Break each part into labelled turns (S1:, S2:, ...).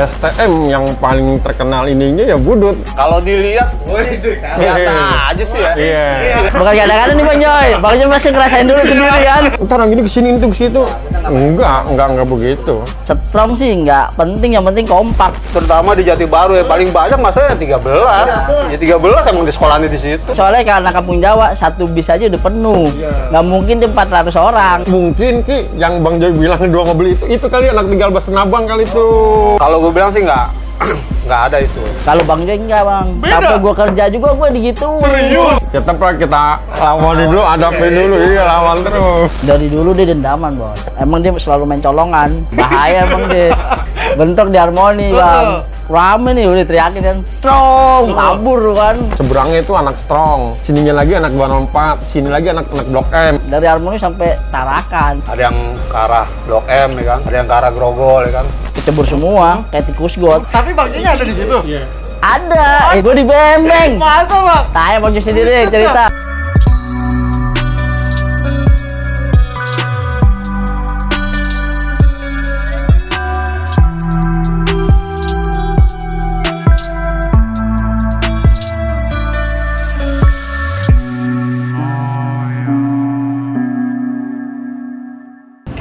S1: STM yang paling terkenal ininya ya Budut.
S2: Kalau dilihat, biasa aja sih ya.
S1: Iya.
S3: Bukan kadang-kadang nih Bang Joy. Bang Joy masih ngerasain dulu sendiri kan.
S1: Ntar yang ini kesini itu ke situ. Enggak begitu.
S3: Strong sih nggak penting, yang penting kompak.
S2: Terutama di Jati Baru ya, paling banyak masa 13. Ya 13 emang di sekolahnya di situ.
S3: Soalnya karena kampung Jawa, satu bis aja udah penuh. Nggak mungkin tuh 400 orang.
S1: Mungkin Ki yang Bang Joy bilang dua mobil itu kali anak tinggal Senabang kali itu.
S2: Kalau gue bilang sih nggak ada itu.
S3: Kalau Bang Joy enggak Bang. Sampai gue kerja juga gue digituin.
S1: Tetap lah kita lawan dulu, hadapin dulu, iya lawan terus.
S3: Dari dulu dia dendaman Bos. Emang dia selalu main colongan. Bahaya emang dia. Bentok di Harmoni Bang. Rame nih udah teriakin kan. Strong, kabur kan.
S1: Seberangnya itu anak Strong, sininya lagi anak 204, sini lagi anak Blok M.
S3: Dari Harmoni sampai Tarakan.
S2: Ada yang ke arah Blok M ya kan, ada yang ke arah Grogol ya kan.
S3: Kecebur semua, kayak tikus got.
S4: Tapi Bang Joy ada di situ.
S1: Iya.
S3: Ada, gue di Bembeng.
S4: Masa Bang?
S3: Tanya Bang Joy sendiri cerita.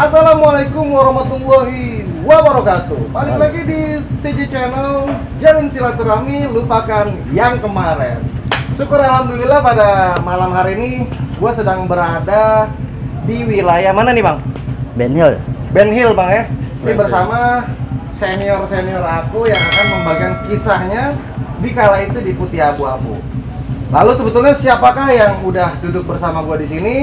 S4: Assalamualaikum warahmatullahi wabarakatuh. Balik lagi di CJ Channel, Jalin Silaturahmi, lupakan yang kemarin. Syukur alhamdulillah pada malam hari ini gue sedang berada di wilayah mana nih Bang?
S3: Ben Hill.
S4: Ben Hill Bang ya. Ini bersama senior-senior aku yang akan membagikan kisahnya di kala itu di Putih Abu-Abu. Lalu sebetulnya siapakah yang udah duduk bersama gue di sini?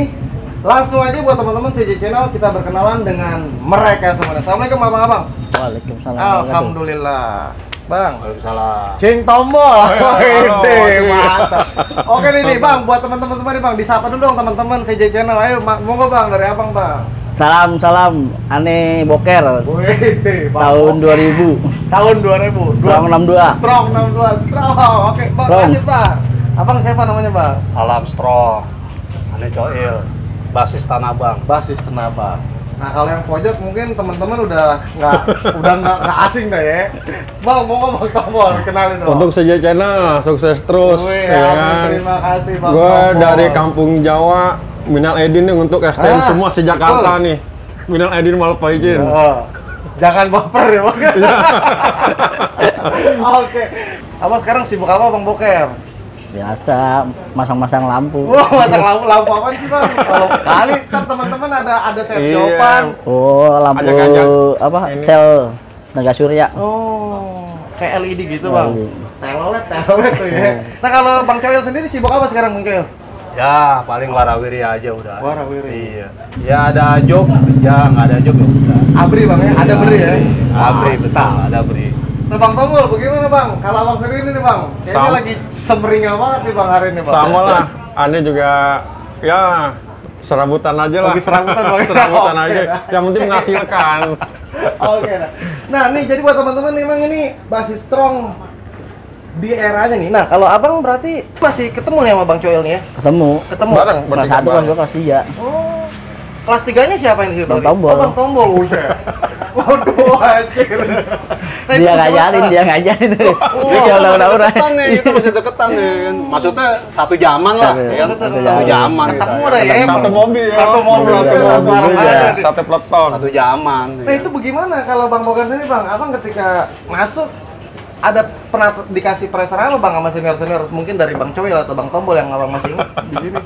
S4: Langsung aja buat teman-teman CJ Channel kita berkenalan dengan mereka semuanya. Assalamualaikum abang-abang.
S3: Waalaikumsalam.
S4: Alhamdulillah. Bang.
S2: Waalaikumsalam.
S4: Cing tombol. Mantap. Oke nih Bang, buat teman-teman nih Bang, disapa dulu dong teman-teman CJ Channel. Ayo monggo Bang, dari abang Bang.
S3: Salam, Ane Boker.
S4: Wih,
S3: Tahun 2000.
S4: Tahun 2000.
S3: Strong 62.
S4: Strong 62. Strong. Oke, Bang,
S3: Strong.
S4: lanjut Bang. Abang siapa namanya Bang?
S2: Salam Strong. Ane Coil. Basis Tanah Abang.
S4: Basis Tenaba. Nah kalau yang pojok mungkin teman-teman udah nggak asing dah ya. Bang, mau ngomong tombol, kenalin dong.
S1: Untuk CJ Channel sukses terus.
S4: Wih,
S1: ya
S4: amin,
S1: kan?
S4: terima kasih Bang.
S1: Gue
S4: Tombol.
S1: dari kampung Jawa, minal aidin nih untuk STM semua sejakarta nih. Minal aidin maaf izin.
S4: Oh, jangan baper ya Bang. Oke. Abang sekarang sibuk apa Bang Boker?
S3: Biasa masang-masang lampu.
S4: Wah, masang lampu apa sih Bang? Kalau kali kan teman-teman ada set
S1: Iya.
S4: jawaban.
S3: Oh, lampu
S1: Ajak-ajak.
S3: apa?
S1: Ini.
S3: Sel tenaga surya.
S4: Oh, kayak LED gitu Bang.
S3: LED.
S4: Telolet tuh ya. Nah kalau Bang Coil sendiri sibuk apa sekarang Bang Coil?
S2: Ya, paling warawiri aja udah.
S4: Warawiri.
S2: Iya. Ya ada job, ya nggak ada job ya udah.
S4: Abri Bang ya, ada beri ya.
S2: Abri betul, ada beri.
S4: Nah Bang Tombol, bagaimana Bang? Kalau Abang sendiri ini nih Bang, kayaknya
S1: Sama.
S4: lagi semeringah banget nih Bang hari ini Bang.
S1: Sama lah, Ane juga ya serabutan aja lah.
S4: Lagi serabutan Bang.
S1: Serabutan
S4: Oke.
S1: aja, yang penting menghasilkan.
S4: Oke. Nah nih jadi buat teman-teman memang ini basis Strong di eranya nih. Nah kalau Abang berarti masih ketemu nih sama Bang Coil nih ya?
S3: Ketemu.
S1: Bareng,
S3: Kelas
S1: bertiga
S3: 1, kelas
S1: bareng.
S3: 2, kelas 3.
S4: Oh. Kelas 3-nya siapa yang di sini?
S3: Bang
S4: berarti?
S3: Tombol.
S4: Oh Bang Tombol, udah. Waduh anjir. Nah, itu
S3: Dia
S4: gimana?
S3: ngajarin.
S2: Oh,
S3: Dia udah
S2: deketan nih, itu masih deketan nih kan. Maksudnya satu zaman lah, ya kan?
S4: Satu
S2: Satu zaman.
S4: Ketemu
S2: kita,
S4: dah ya.
S1: Satu mobil,
S4: Satu mobil,
S3: Satu
S4: satu
S3: mobil
S4: bareng
S3: juga.
S4: ada nih.
S1: satu peleton.
S2: Satu zaman.
S4: Nah itu bagaimana kalau Bang Boker sendiri Bang? Abang ketika masuk ada pernah dikasih pressure apa Bang sama senior-senior? Mungkin dari Bang Coil atau Bang Tombol yang Abang masih ingat di sini?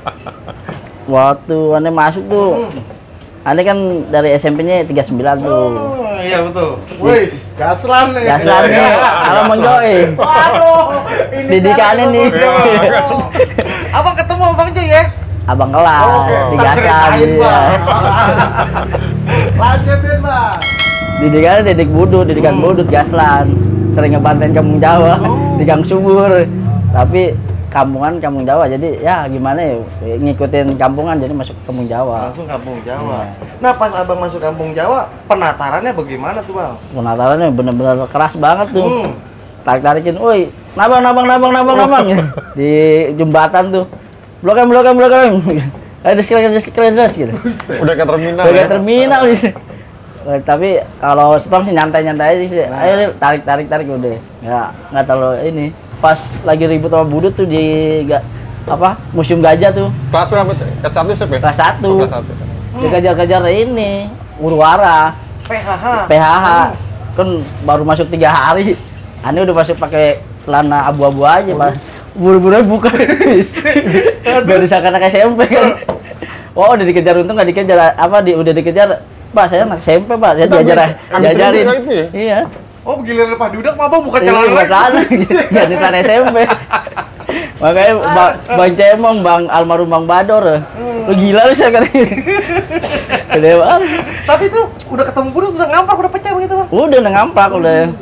S3: Waktu Ane masuk tuh, Ane kan dari SMP-nya 39 tuh.
S4: Oh iya betul. Wih, gaslan nih.
S3: Gaslan nih, Abang Bang Joy.
S4: Waduh, ini
S3: Didikannya
S4: kan
S3: nih.
S4: Abang Boy. Abang ketemu sama Bang Joy ya?
S3: Abang kelas,
S4: Oke,
S3: di
S4: tak
S3: Gaslan
S4: ceritain
S3: dia.
S4: Bang. Lanjutin Bang.
S3: Didikannya didikan budut Gaslan. Sering ngebantuin kampung Jawa di Gang Subur. Tapi kampung Jawa, jadi ya gimana ya, ngikutin kampungan jadi masuk ke kampung Jawa.
S4: Langsung kampung Jawa. Nah pas Abang masuk kampung Jawa, penatarannya bagaimana tuh Bang?
S3: Penatarannya bener-bener keras banget tuh.
S4: Hmm.
S3: Tarik-tarikin, woi, nabang. Di jembatan tuh. Blok M. Ada sekalian gitu.
S1: Udah ke terminal
S3: Udah
S1: ya.
S3: terminal gitu. Tapi kalau strong sih nyantai-nyantai aja sih. Ayo tarik udah. Nggak terlalu ini. Pas lagi ribut sama Budut tuh di Museum Gajah tuh.
S1: Kelas berapa tuh? Kelas 1 siapa ya?
S3: Kelas 1.
S1: Oh, kelas 1.
S3: Dikejar-kejar ini Urwara. PHH. Kan baru masuk 3 hari. Ani udah masuk pakai celana abu-abu aja, Pak. Buru-buru buka. Gak disangka anak SMP kan. Oh, udah dikejar, untung nggak dikejar. Udah dikejar. Pak, saya anak SMP, Pak. Saya diajarin.
S1: Ya?
S3: Iya.
S4: Oh, giliran Pak Dudak mah Bang bukan celana
S3: lagi. Ganti celana SMP. Makanya Bang Cemong, Bang almarhum Bang Bador. Lu gila lu saya katanya. Gede banget.
S4: Tapi itu udah ketemu Budut, udah ngampak, udah pecah begitu, Bang.
S3: Udah ngampak, udah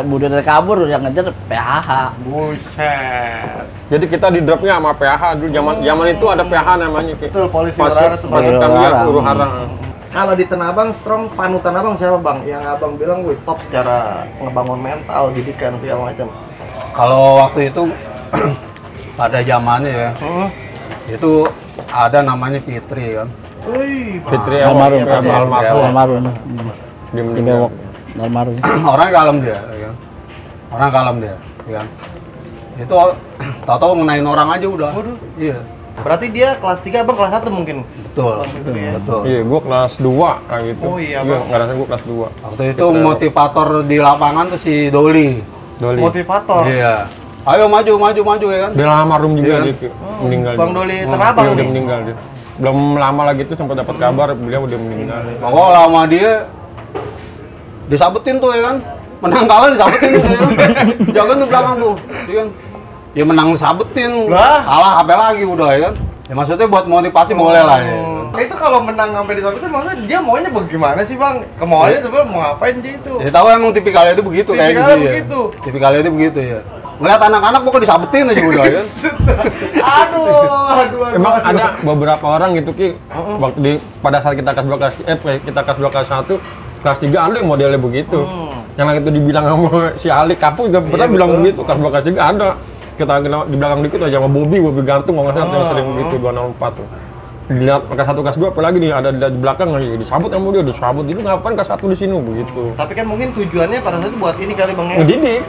S3: Budut kabur, yang ngejar PHH.
S4: Buset.
S1: Jadi kita di dropnya sama PHH dulu, zaman itu ada PHH namanya.
S4: Betul, polisi Urwara tuh.
S1: Pasukan dia Urwara.
S4: Kalau di Tanah Abang, strong panutan Abang siapa, Bang? Yang Abang bilang, wih, top secara ngebangun mental, didikan, segala macam.
S2: Kalau waktu itu pada zamannya ya, itu ada namanya Fitri kan.
S4: Wih,
S1: Fitri
S3: Almarhum.
S1: Dia meninggal.
S3: Almarhum.
S2: Orang kalem dia, ya kan? Orang kalem dia, ya kan? Itu tahu-tahu ngenain orang aja udah. Iya.
S4: berarti dia kelas 3, Abang kelas 1 mungkin?
S2: Betul, betul.
S1: Iya, gua kelas 2 kayak gitu.
S4: Oh iya,
S1: Bang.
S4: Bang.
S1: Nggak rasa gua kelas 2.
S2: Waktu itu motivator di lapangan tuh si Doli.
S4: Motivator?
S2: Iya. Ayo maju ya kan?
S1: Dia almarhum juga
S2: Iya.
S1: dia meninggal.
S4: Bang Doli Tanabang
S1: Dia udah
S4: nih?
S1: meninggal dia. Belum lama lagi tuh sempat dapat kabar beliau udah meninggal.
S2: Pokoknya lama dia disabetin tuh ya kan? Menang kalah disabetin tuh ya kan? Jangan di belakang tuh, ya kan? Ya menang disabetin, kalah apa lagi udah ya kan? Ya maksudnya buat motivasi boleh lah ya.
S4: Nah, itu kalau menang sampai disabetin maksudnya dia maunya bagaimana sih, Bang? Kemauannya sebenarnya mau ngapain dia itu?
S2: Ya tahu emang tipikalnya itu begitu kayak gitu
S4: Tipikalnya
S2: ya.
S4: begitu.
S2: Tipikalnya itu begitu ya. Ngeliat anak-anak pokoknya disabetin aja udah ya kan?
S4: aduh.
S1: Emang ada beberapa orang gitu Ki, pada saat kita kelas 2 kelas 1, kelas 3 ada yang modelnya begitu. Yang lagi itu dibilang sama si Ali Kapu juga pernah bilang begitu, kelas 2 kelas 3 ada. Kita di belakang dikit aja sama Bobby Gantung kalau nggak salah yang sering begitu 204 tuh. Dilihat kelas 1 kelas 2 apalagi nih ada di belakang lagi disabut sama dia, disabut. Itu ngapain kelas 1 di sini begitu.
S4: Tapi kan mungkin tujuannya pada saat itu buat ini kali, Bang ya.
S1: Ngedidik.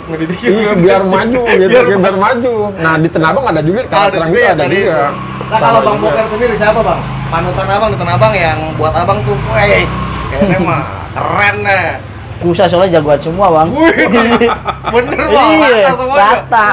S1: Iya, biar maju gitu, biar maju. Nah, di Tanabang ada juga karakter gitu ada juga.
S4: Nah, kalau Bang Boker sendiri siapa, Bang? Panutan Abang di Tanah Abang yang buat Abang tuh, kayaknya mah keren deh.
S3: Kusa soalnya jagoan semua, Bang.
S4: Bener, Bang.
S3: Iya,
S4: Rata semuanya.
S3: rata.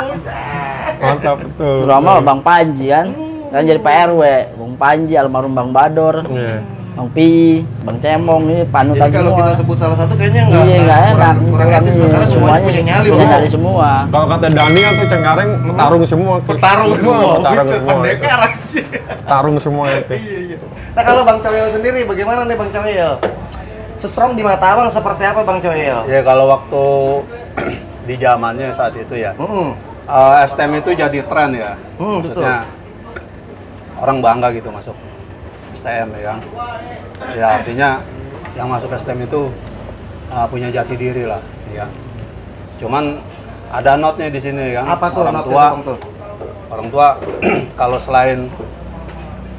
S1: Mantap betul.
S3: Terutama Bang Panji kan jadi PRW, Bang Panji, almarhum Bang Bador,
S1: Iya.
S3: Bang Pi, Bang Cemong, ini panutan
S4: Jadi kalau
S3: semua.
S4: kita sebut salah satu kayaknya
S3: Iya, nggak enak.
S4: kurang etis,
S3: Iya,
S4: karena semuanya punya nyali,
S3: punya
S4: Bang.
S3: nyali semua.
S1: Kalau kata Dani kan tuh Cengkareng tarung semua.
S4: Petarung semua,
S1: Petarung
S4: bisa
S1: semua.
S4: pendekar aja.
S1: Tarung semua itu.
S4: Iya. Nah, kalau Bang Coyel sendiri bagaimana nih, Bang Coyel? Strong di mata Abang seperti apa, Bang Coyel?
S2: Ya kalau waktu di zamannya saat itu ya, STM itu jadi tren ya. Maksudnya orang bangga gitu masuk STM ya kan. Ya artinya yang masuk STM itu punya jati diri lah, ya. Cuman ada notnya di sini kan.
S4: Apa tuh
S2: orang
S4: notnya,
S2: tua,
S4: Bang, tuh?
S2: orang tua kalau selain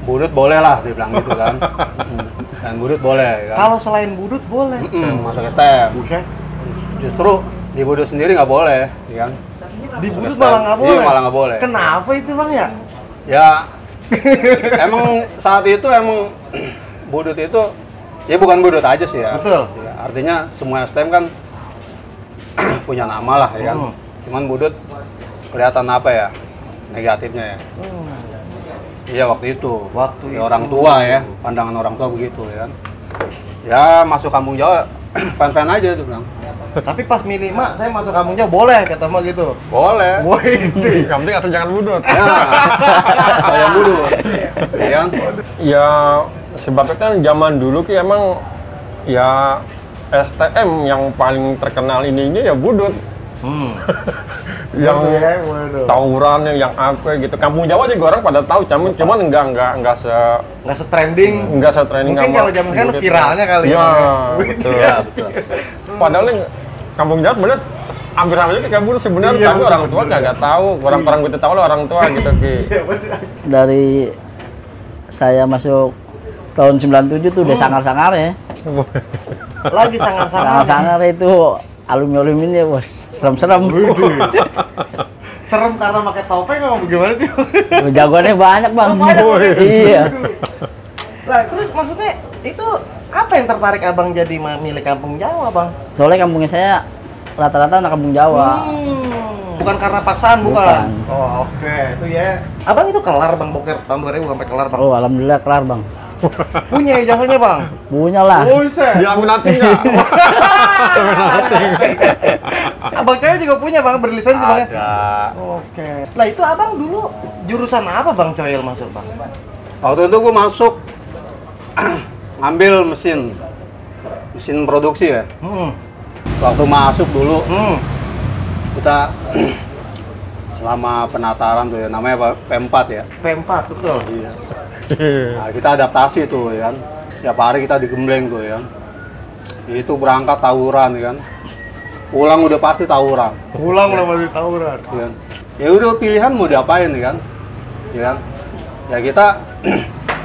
S2: budut boleh lah dibilang gitu kan. Dan budut boleh kan.
S4: Kalau selain budut boleh.
S2: Masuk STM.
S4: Buset.
S2: Justru di budut sendiri nggak boleh, ya kan?
S4: Di budut
S2: STM.
S4: malah nggak boleh.
S2: Iya, malah nggak boleh.
S4: Kenapa itu, Bang ya?
S2: Ya, emang saat itu emang budut itu ya bukan budut aja sih ya.
S4: Betul.
S2: Ya, artinya semua STM kan punya nama lah ya kan. Cuman budut kelihatan apa ya negatifnya ya. Iya waktu itu. Ya, orang tua ya, pandangan orang tua begitu ya kan. Ya masuk kampung Jawa fan-fan aja tuh bilang.
S4: Tapi pas milih, Mak, saya masuk kampung Jawa boleh, kata Mak gitu.
S2: Boleh.
S1: Yang penting asal jangan budut.
S2: Ya, saya budut. Ya kan?
S1: Ya sebabnya kan zaman dulu Ki emang ya STM yang paling terkenal ininya ya budut. Yang tawuran yang apa gitu. Kampung Jawa juga orang pada tahu, cuman enggak
S4: se-trending.
S1: enggak se-trending.
S4: Mungkin kalau zaman sekarang
S1: budut.
S4: viralnya kali.
S1: Iya,
S4: Begitu
S1: betul.
S2: Ya, betul.
S1: Padahal yang Kampung Jawa bener hampir sama aja kayak budut sebenarnya, tapi orang tua nggak tahu. Orang kita tahu lah orang tua gitu Ki.
S3: Dari saya masuk tahun 97 tuh udah sangar-sangar ya.
S4: Lagi sangar-sangar.
S3: Sangar-sangar itu alumni-alumni ya, Bos. Serem-serem.
S4: Serem karena pakai topeng apa bagaimana sih?
S3: Jagoannya banyak, Bang. Iya.
S4: Lah, terus maksudnya itu apa yang tertarik Abang jadi milik Kampung Jawa, Bang?
S3: Soalnya kampungnya saya rata-rata anak kampung Jawa.
S4: Bukan karena paksaan, bukan?
S3: Bukan.
S4: Oh, oke. Itu ya. Abang itu kelar Bang Boker tahun 2000 sampai kelar, Bang.
S3: Oh, alhamdulillah kelar, Bang.
S4: Punya ijazahnya, Bang?
S3: Punya lah.
S4: Buset.
S1: Diaminatin nggak?
S4: Abang Coy juga punya, Bang, berlisensi, Bang.
S2: Ada.
S4: Oke. Lah, itu Abang dulu jurusan apa, Bang Coyel masuk, Bang?
S2: Waktu itu gue masuk ngambil mesin produksi ya. Waktu masuk dulu kita selama penataran tuh ya, namanya P4 ya.
S4: P4, betul.
S2: Iya. Nah, kita adaptasi tuh ya kan. Setiap hari kita digembleng tuh ya. Itu berangkat tawuran ya kan. Pulang udah pasti tawuran.
S4: Pulang udah pasti tawuran.
S2: Ya, kan? Ya udah pilihan mau diapain ya kan. Ya kan. Ya kita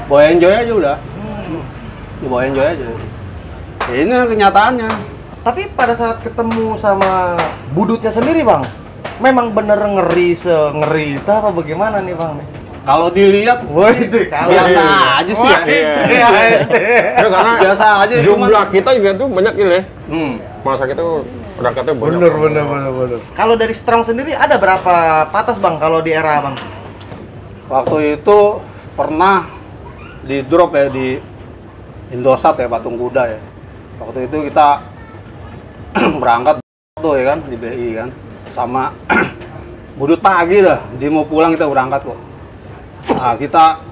S2: bawa enjoy aja udah. Bawa enjoy aja. Ya ini kenyataannya.
S4: Tapi pada saat ketemu sama budutnya sendiri, Bang, memang bener ngeri itu apa bagaimana nih, Bang?
S2: Kalau dilihat, biasa aja sih ya.
S1: Ya, karena
S2: Biasa aja,
S1: jumlah kita juga tuh banyak ya.
S2: Hmm.
S1: Masa kita berangkatnya banyak.
S4: Bener. Kalau dari Strong sendiri ada berapa patas, Bang, kalau di era Bang?
S2: Waktu itu pernah di drop ya di Indosat ya, Patung Kuda ya. Waktu itu kita berangkat tuh ya kan di BI kan, sama budut pagi dah. Dia mau pulang kita berangkat kok. Nah, kita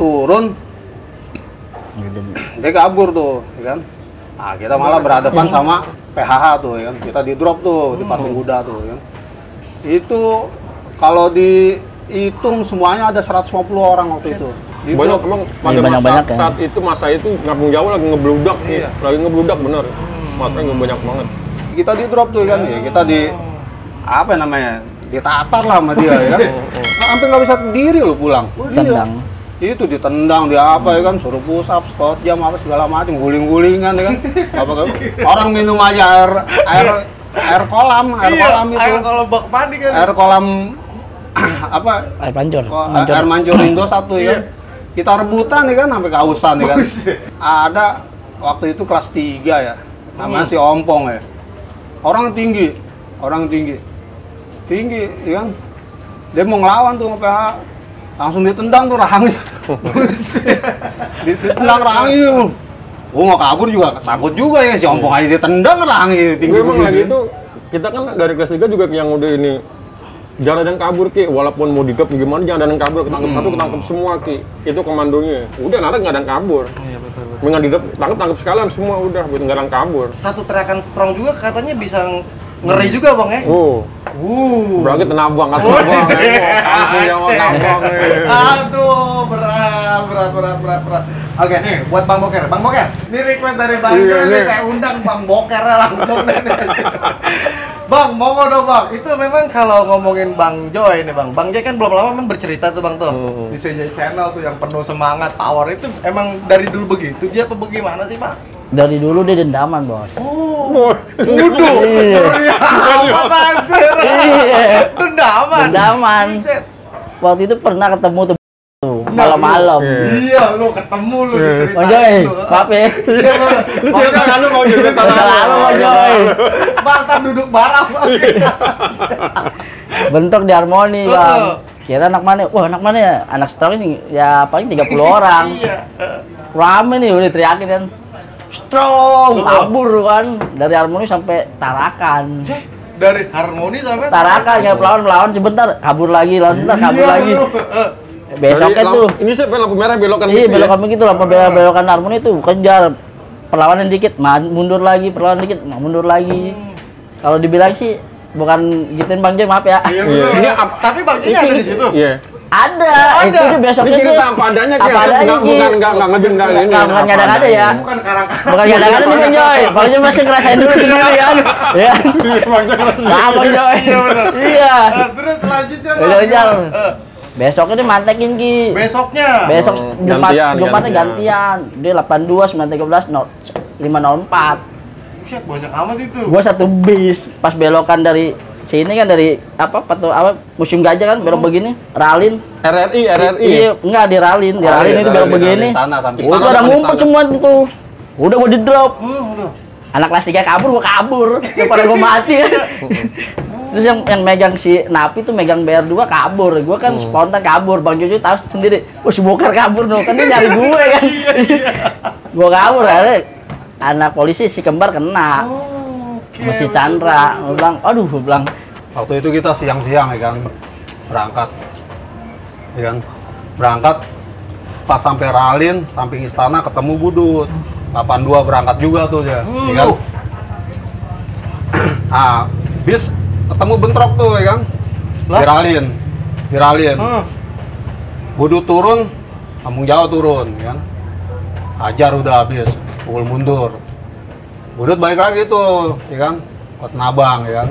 S2: turun, dia kabur tuh, ya kan? Nah, kita malah berhadapan sama PHH tuh, ya kan? Kita di drop tuh di Patung Kuda tuh, ya kan? Itu kalau dihitung semuanya ada 150 orang waktu itu. Di
S1: Banyak
S2: drop.
S1: emang pada
S3: Banyak
S1: masa
S3: ya.
S1: masa itu Kampung Jawa lagi ngebludak nih.
S4: Iya.
S1: Lagi ngebludak bener. Masanya banyak banget.
S2: Kita di drop tuh kan, ya. Kita di apa namanya? Ditatar lah sama dia, ya kan? Nah, hampir nggak bisa berdiri lo pulang.
S3: Tendang.
S2: Itu ditendang, dia apa ya kan, suruh push up, squat jam apa segala macam, guling-gulingan ya kan. Orang minum aja air kolam itu.
S4: Air kolam bak mandi kan.
S2: Air kolam apa?
S3: Air pancur.
S2: Air mancur Indo satu ya kan. Kita rebutan ya kan sampai kehausan ya kan. Ada waktu itu kelas 3 ya. Namanya si Ompong ya. Orang tinggi, ya kan. Dia mau ngelawan tuh sama PH, langsung ditendang tuh rahangnya. Ditendang rahangnya. Gua mau kabur juga takut juga ya, si Ompong aja ditendang rahangnya tinggi.
S1: Memang lagi itu kita kan dari kelas 3 juga yang udah ini jangan ada yang kabur Ki, walaupun mau digap gimana jangan ada yang kabur, ketangkep satu ketangkep semua Ki. Itu komandonya. Udah nada nggak ada yang kabur.
S4: Iya betul.
S1: Dengan digap tangkep sekalian semua udah, nggak ada yang kabur.
S4: Satu teriakan Strong juga katanya bisa ngeri juga, Bang ya.
S1: Berarti tenabang kan tenabang. Kampung Jawa tenabang.
S4: Aduh, berat. Oke nih, buat Bang Boker. Bang Boker, ini request dari Bang
S1: Iya,
S4: Joy nih,
S1: nih.
S4: saya undang Bang Bokernya langsung nih. Bang, monggo dong Bang. Itu memang kalau ngomongin Bang Joy nih Bang. Bang Joy kan belum lama memang bercerita tuh Bang tuh. Di CJ Channel tuh yang penuh semangat, power itu emang dari dulu begitu dia apa bagaimana sih Bang?
S3: Dari dulu dia dendaman, Bos.
S4: Waduh.
S3: Iya.
S4: Apa anjir?
S3: Iya.
S4: Dendaman.
S3: Dendaman.
S4: Buset.
S3: Waktu itu pernah ketemu tuh malam-malam.
S4: Iya, lu ketemu lu diceritain
S3: Bang Joy,
S4: lu.
S3: maaf ya.
S4: Iya, Bang.
S1: Lu cerita lalu mau cerita
S3: Masa lalu, Bang Joy.
S4: Bang, kan duduk bareng, Bang.
S3: Bentuk di Harmoni, Bang. Kita anak mana? Wah, anak mana ya? Anak Strong sih ya paling 30 orang.
S4: Iya.
S3: Rame nih udah teriakin kan. Strong, kabur kan dari Harmoni sampai Tarakan.
S4: Dari Harmoni sampai
S3: Tarakan ya melawan sebentar, kabur lagi, lawan sebentar, kabur
S4: Iya,
S3: lagi.
S4: lu.
S3: Besoknya tuh,
S1: ini sih lampu merah belokan
S3: iya
S1: gitu
S3: belokan begitu, lampu belokan Harmoni tuh kejar, perlawanan dikit, mundur lagi, perlawanan dikit, mundur lagi. Kalau dibilang sih bukan gituin Bang Joy, maaf ya.
S4: Iya,
S1: Iya.
S4: betul.
S1: Ini
S4: Tapi Bang Joy ada di situ.
S1: Iya.
S3: Ada, itu tuh besoknya
S1: Ini cerita
S3: tuh-
S1: apa adanya Ki?
S3: apa adanya, Ki.
S1: Bukan ngejeng enggak ini.
S3: Bukan
S1: apa
S3: ngada-ngada ya.
S4: Bukan karang-karang.
S3: Bukan kadang-kadang nih Bang Joy, Bang Joy masih ngerasain dulu sendiri kan. Iya. Nah, Bang Joy.
S4: Iya, benar.
S3: Iya.
S4: Terus selanjutnya Bang.
S3: Udah, Jal. Besoknya dia mantekin Ki.
S4: Besoknya.
S3: Besok Jumatnya
S1: gantian.
S3: Dia 82 913 504.
S4: Buset, banyak amat itu.
S3: Gua satu bis pas belokan dari sini kan dari Museum Gajah kan belok begini, Ralin.
S1: RRI.
S3: Iya, enggak di Ralin, itu belok begini. Udah ada ngumpet semua itu. Udah gua di drop.
S4: Udah.
S3: Anak kelas 3 kabur, gua kabur. Daripada gua mati ya. Terus yang megang si Napi tuh megang BR2 kabur. Gua kan spontan kabur. Bang Jojo tahu sendiri. Wah, si Bokar kabur dong. Kan dia nyari gue kan. Gua kabur akhirnya anak polisi si kembar kena. Masih Chandra. Gua bilang, aduh, gua bilang.
S2: Waktu itu kita siang-siang ya kan. Berangkat. Ya kan. Berangkat pas sampai Ralin, samping istana ketemu Budut. 82 berangkat juga tuh dia. Ya kan. Bis ketemu bentrok tuh ya kan. Diralin. Budut turun, Kampung Jawa turun ya kan. Hajar udah habis, pukul mundur. Budut balik lagi tuh, ya kan. Ke Tanah Abang ya kan.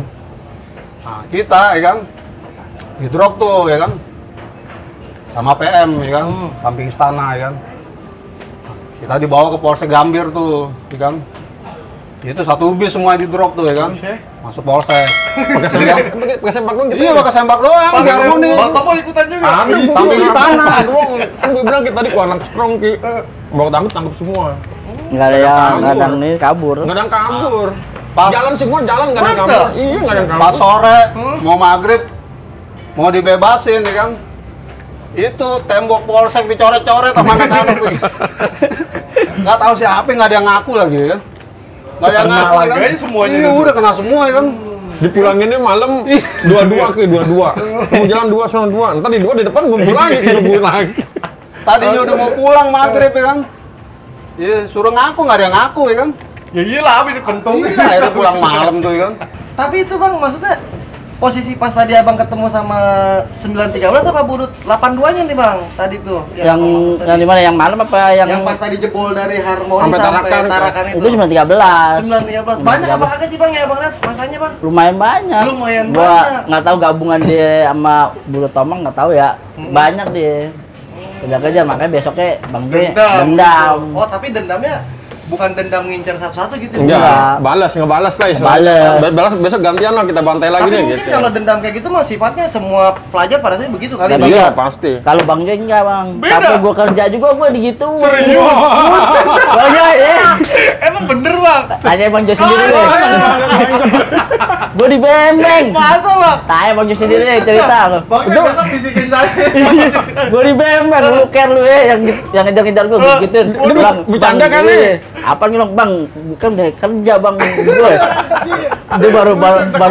S2: Nah, kita ya kan di drop tuh ya kan. Sama PM ya kan, samping istana ya kan. Kita dibawa ke Polsek Gambir tuh, ya kan. Itu satu bis semua di drop tuh ya kan. Masuk Polsek.
S1: Pakai sempak dong gitu.
S2: Iya, pakai sempak doang. Enggak harmoni.
S4: Bapak ikutan juga.
S1: Aduh,
S2: Samping istana.
S1: Kan gue bilang kita tadi anak strong Ki. Bawa tangkap semua.
S3: Enggak ada yang ini kabur.
S1: Enggak ada yang kabur.
S2: Pas
S1: Jalan semua jalan enggak ada yang kabur. Iya, enggak ada yang kabur.
S2: pas sore mau maghrib mau dibebasin ya kan. Itu tembok Polsek dicoret-coret sama anak-anak tuh. Nggak tahu siapa, nggak ada yang ngaku lagi ya kan. Nggak ada yang ngaku ya kan.
S4: Semuanya
S2: Iya, udah kena semua ya kan.
S1: Dipulanginnya malam 22 Ki, 22. Mau jalan 2 sono 2. Entar di 2 di depan ngumpul lagi, nungguin lagi.
S2: Tadinya udah mau pulang maghrib ya kan. Iya, suruh ngaku, nggak ada yang ngaku ya kan.
S4: Ya iyalah, ini pentung.
S2: Iya, akhirnya pulang malam tuh ya kan.
S4: Tapi itu Bang, maksudnya posisi pas tadi Abang ketemu sama 913 apa Budut 82-nya nih Bang tadi tuh?
S3: Yang di mana? Yang malam apa
S4: yang pas tadi jebol dari Harmoni sampai Tarakan itu?
S3: Itu cuma 13.
S4: 913. Banyak apa kagak sih Bang ya Bang lihat masanya Bang?
S3: Lumayan banyak.
S4: Lumayan
S3: Gua
S4: banyak.
S3: nggak tahu gabungan dia sama Budut Tomang, nggak tahu ya. Banyak dia. Kerja-kerja makanya besoknya Bang Joy dendam.
S4: Oh, tapi dendamnya bukan dendam ngincar satu-satu gitu.
S1: Enggak, ngebalas lah istilahnya. Balas besok gantian lah kita bantai lagi
S4: Tapi
S1: nih
S4: mungkin
S1: gitu.
S4: kalau dendam kayak gitu mah sifatnya semua pelajar pada saya begitu kali.
S3: Tapi
S1: Iya,
S3: ya,
S1: pasti.
S3: Kalau Bang Joy enggak, Bang.
S4: Beda.
S3: Tapi gua kerja juga gua digituin.
S4: Serius?
S3: Bang Joy,
S4: Emang bener Bang?
S3: tanya Bang Joy sendiri deh. Gua dibembeng.
S4: Masa Bang?
S3: Tanya Bang Joy sendiri deh cerita lu.
S4: Bang kan besok bisikin saya.
S3: Gua dibembeng, lu care lu yang ngejar-ngejar gua gituin. Bang,
S1: bercanda
S3: Bang,
S1: kali.
S3: Apa nih Bang? Kan udah kerja Bang gue. Dia baru